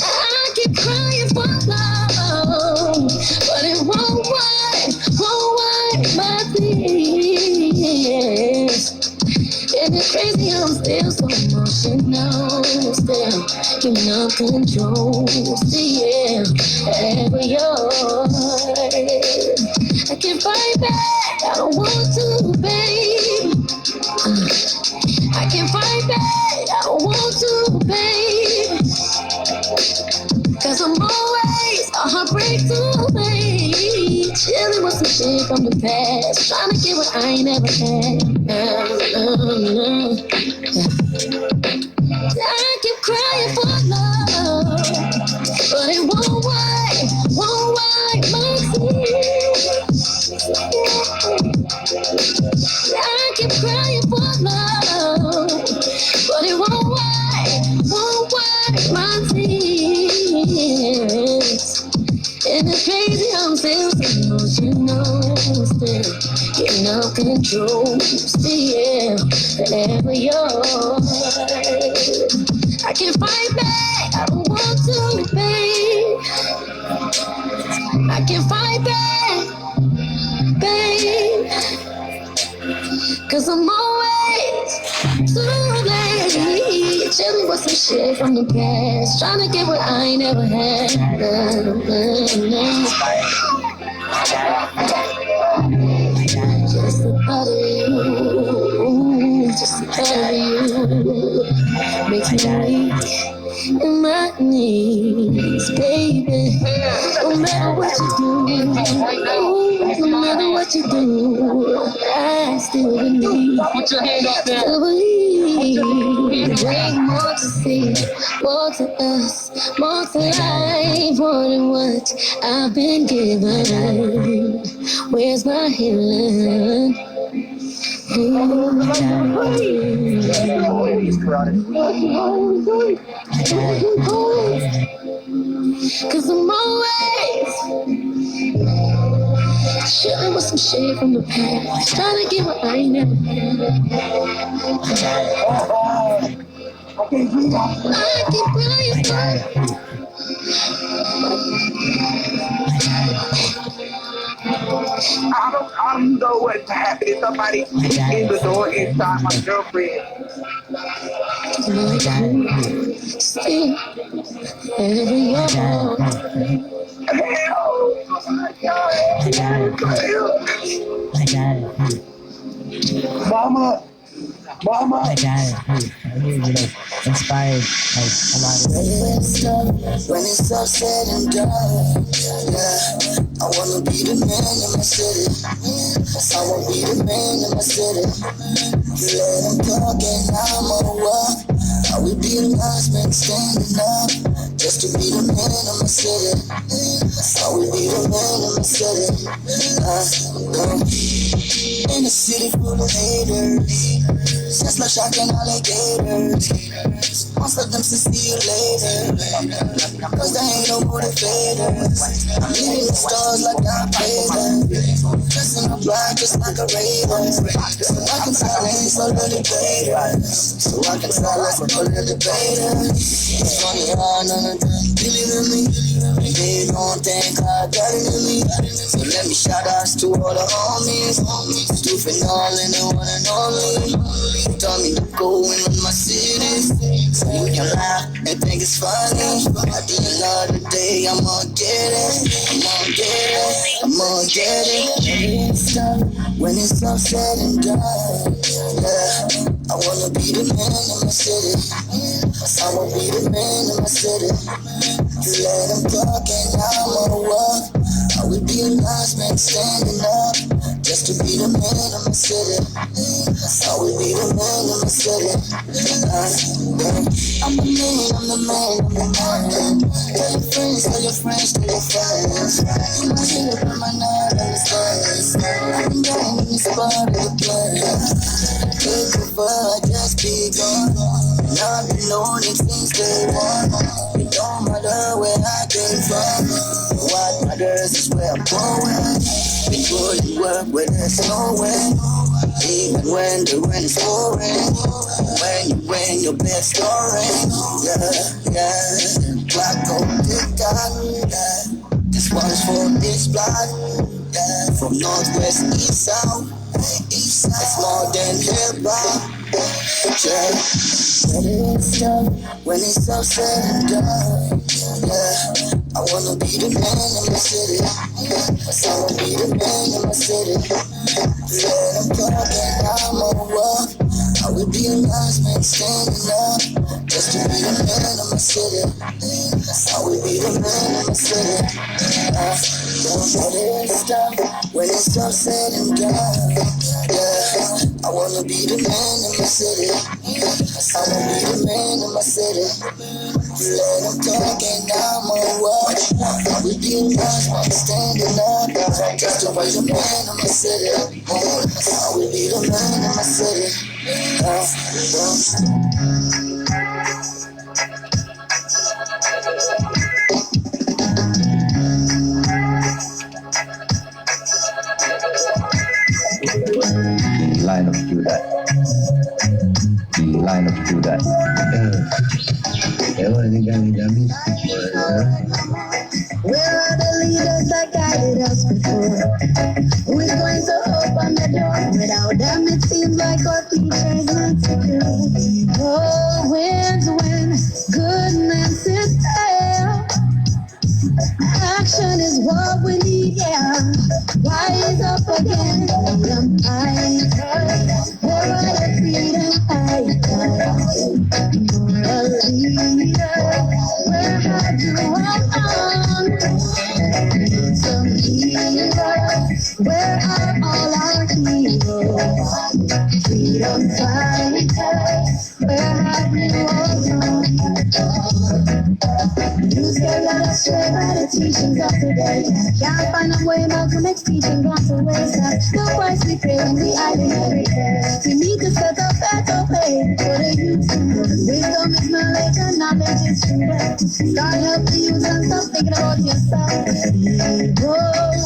I keep crying for love, but it won't wipe my tears. And it's crazy, I'm still so emotional, still in no control, still ever yours. I can't fight back, I don't want to, babe. I can't fight back, I don't want to, babe. Cause I'm always a heartbreak to me. Chilling with some shit from the past, trying to get what I ain't ever had. I keep crying for love, but it won't wipe my tears. I keep crying for love, but it won't wipe my tears. And it's crazy, I'm still so emotional, still in no control, still forever yours. I can't fight back, I don't want to, babe. I can't fight back, babe. Cause I'm always too late. Chilling with some shit from the past, trying to get what I ain't ever had. Just the thought of you, just the thought of you makes me weak in my knees, baby. No matter what you do, no matter what you do, I still believe. Put your hand up there. Still believe. Way more to see, more to us, more to life, more than what I've been given. Where's my healing? Cause I'm always chilling with some shit from the past, trying to get what I ain't never had. I keep crying. I don't know what happened. Somebody in the door inside my girlfriend. Still, every year. Mama. I got it. Inspired like a lot of when it's all said and done, yeah, I wanna be the man in my city. I wanna be the man in my city. You let them talk and I'm a walk. I will be the last man standing up, just to be the man in my city. I will be the man in my city. In a city full of haters, just like shocking alligators. Most of them say see you later, cause there ain't no motivators. I'm leaving the stars like I'm Vader, dressing up black just like a raider. So I can silence all the debaters, so I can silence all the debaters. It's funny how none of them believe in me. They don't think I got it in me. So let me shout outs to all the homies, stupid all in the one and only. Tell me to go in on my city, so you can laugh and think it's funny. At the end of the day, I'ma get it, I'ma get it. When it's all said and done, yeah, I wanna be the man in my city. I wanna be the man in my city. You let them talk and I'ma walk. I will would be a lost man standing up just to be the man of my city. I would be the man of my city. I'm the man, I'm the man, I'm the man. Tell your friends, tell your friends, tell your friends. You might hear it, but might not understand. I've been down in this part of the plan. Take over, just be gone. And I've been loading since day one. It don't matter where I came from. What matters is where I'm going. Before you work when there's no way. Even when the rain is pouring. When you win your best story. Yeah. Clock go tick-tock. Yeah. This one's for this block. Yeah. From northwest, east, south. It's more than hip-hop. Yeah. When it's all said and done. Yeah. I wanna be the man in my city. I wanna be the man in my city. Let them talk and I'm over. I would be a nice man standing up just to be the man of my city. I would be the man of my city. Don't stop when it's all said and done. Yeah, I wanna be the man of my city. I wanna be the man of my city. Let them talk and I'm on watch. I would be a nice man standing up just to be the man of my city. I would be the man of my city. Line of Judah. Line of Judah. Where are the leaders that guided us before? Who is going to open the door? Without them, it seems like our future is not secure. Oh, winds when good men sit still. Action is what we need, yeah. Rise up again, freedom fighters. Where are the freedom fighters? Moral leaders, where have you all gone? Some heroes, where are all our heroes? Freedom fighters, where have you all gone? You scared let us stray by the teachings of today. Can't find a way, Malcolm X teaching gone to waste. No price we pay when we idle every day. We need to set up better way for the youth. Wisdom is knowledge and knowledge is true. Start help the youth and stop thinking about yourself. Go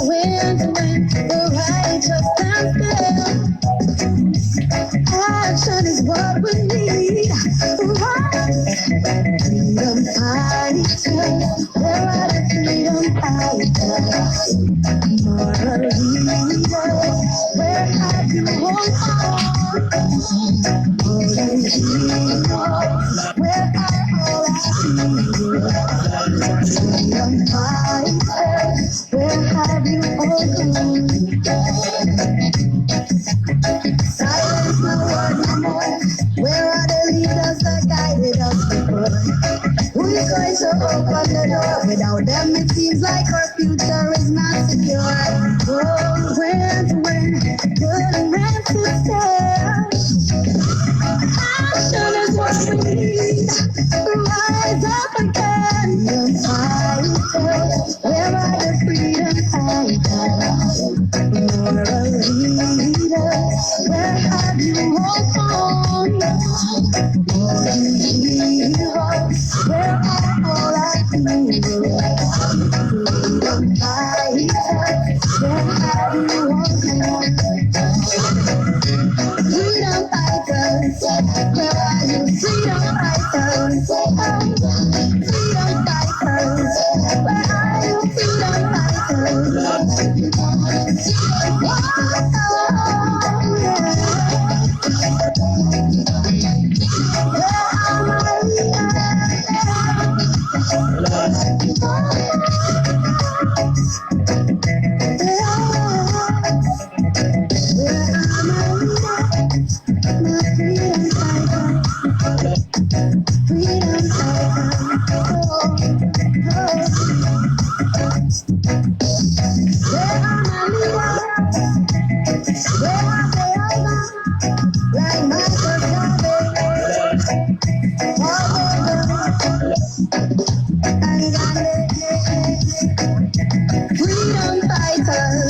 win to win, the righteous stand still. Action is what we need. Freedom fighters, where are the freedom fighters? Moral leaders, where have you all gone? Golden heroes, where are all our heroes? Freedom fighters, where have you all gone? Silence no word no more. Where are the leaders that guided us before? Who is going to open the door? Without them, it seems like our future is not secure. Oh, when good men to stare. Action is what we need. Rise up again. Freedom fighters, where are the freedom fighters? Moral leaders, where have you all gone? Golden heroes, where are all our heroes? Freedom fighters, where have you all gone? Freedom fighters, where are you? Freedom fighters, freedom fighters, where are you? Freedom fighters.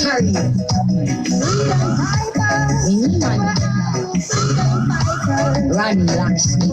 carry you. Run, locksmith.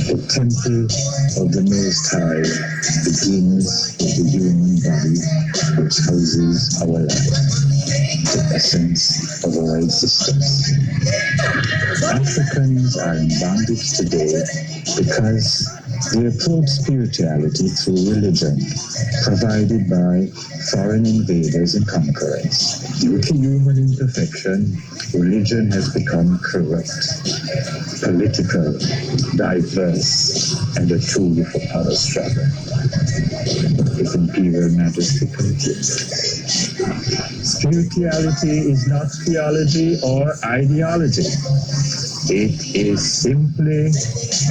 The temple of the Most High begins with the human body, which houses our life, the essence of our existence. Africans are in bondage today because they approach spirituality through religion, provided by foreign invaders and conquerors. Due to human imperfection, religion has become corrupt, political, diverse, and a tool for power struggle. His Imperial Majesty continues. Spirituality is not theology or ideology. It is simply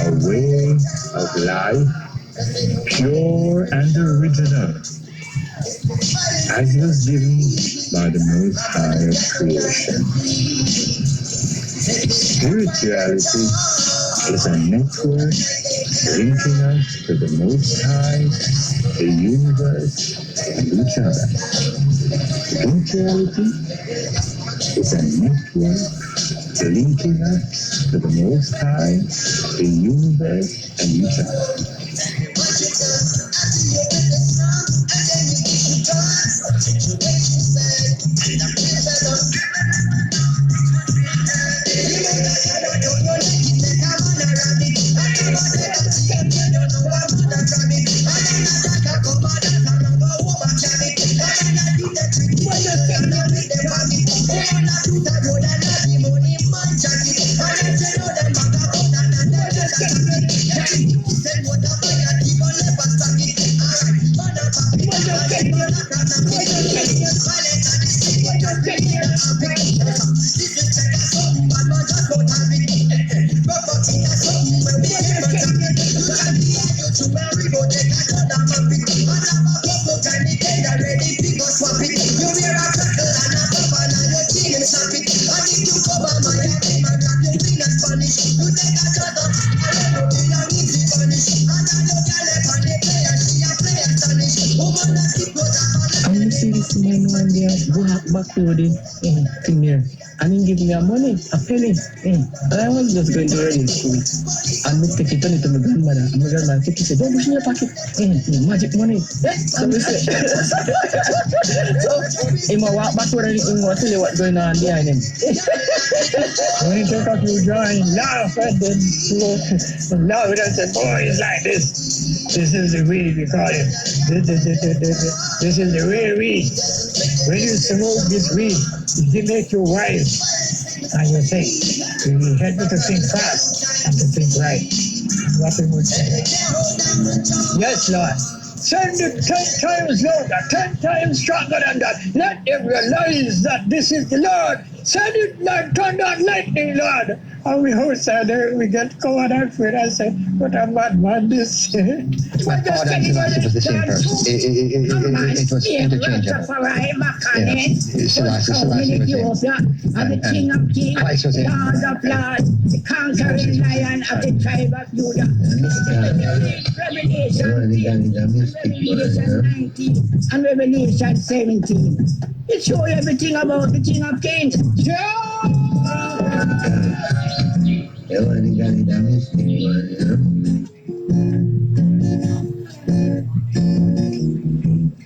a way of life, pure and original, as was given by the Most High of creation. Spirituality is a network linking us to the Most High, the universe, and each other. Spirituality is a network linking us to the Most High, the universe, and each other. Money, a penny. And I was just going to early school. And we take it on to my grandmother. And my grandmother take it, don't push in your pocket. Magic money. So we say. So he might walk backward and he will tell you what's going on behind him. When he take off your drawing, laugh and then slow. Now we don't say, boy, it's like this. This is the weed, we call it. This is the rare weed. When you smoke this weed, it can make you wise. And you think, you help you to think fast and to think right. What we would say. Yes, Lord. Send it 10 times louder, 10 times stronger than that. Let them realize that this is the Lord. Send it like thunder and lightning, Lord. And we host out there, we get covered out for it. I say, what a bad man this. My father and Selassie was the same person. It was interchangeable. Yeah. Selassie was him. And Christ was him. Lord of Lords, the conquering lion of the tribe of Judah. Revelation 19 and Revelation 17. It shows everything about the King of Kings.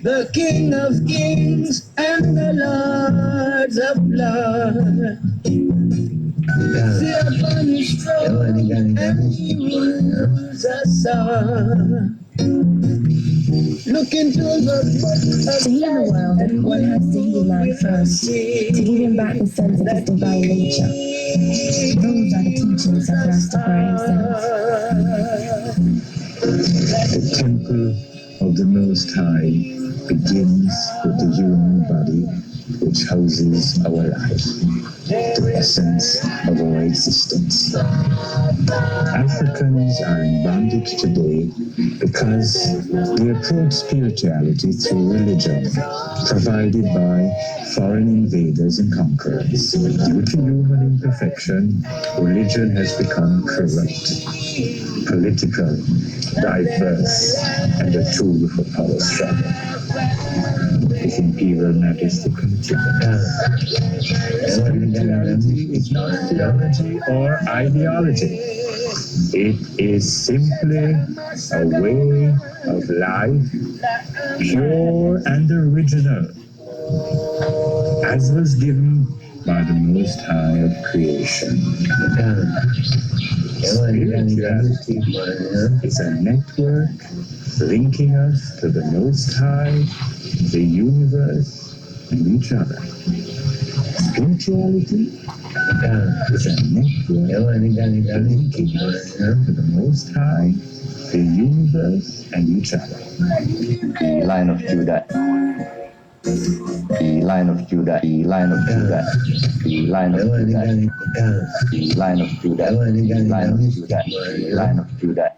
The King of Kings and the Lords of Lords. Sit upon his throne and he rules us all. Look into the book of to heal the world, one has to heal man first, to give him back the sense of his divine nature. Those are the teachings of Rastafari himself. The temple of the Most High begins with the human body, which houses our life, the essence of our existence. Africans are in bondage today because they approach spirituality through religion, provided by foreign invaders and conquerors. Due to human imperfection, religion has become corrupt, political, diverse, and a tool for power struggle. His Imperial Majesty continues. Spirituality is not theology or ideology. It is simply a way of life, pure and original, as was given by the Most High of creation. Spirituality is a network linking us to the Most High, the universe, and each other. Spirituality is a network linking us to the Most High, the universe, and each other. The Lion of Judah. The Lion of Judah. The Lion of Judah. The Lion of Judah. The Lion of Judah. The Lion of Judah. The Lion of Judah.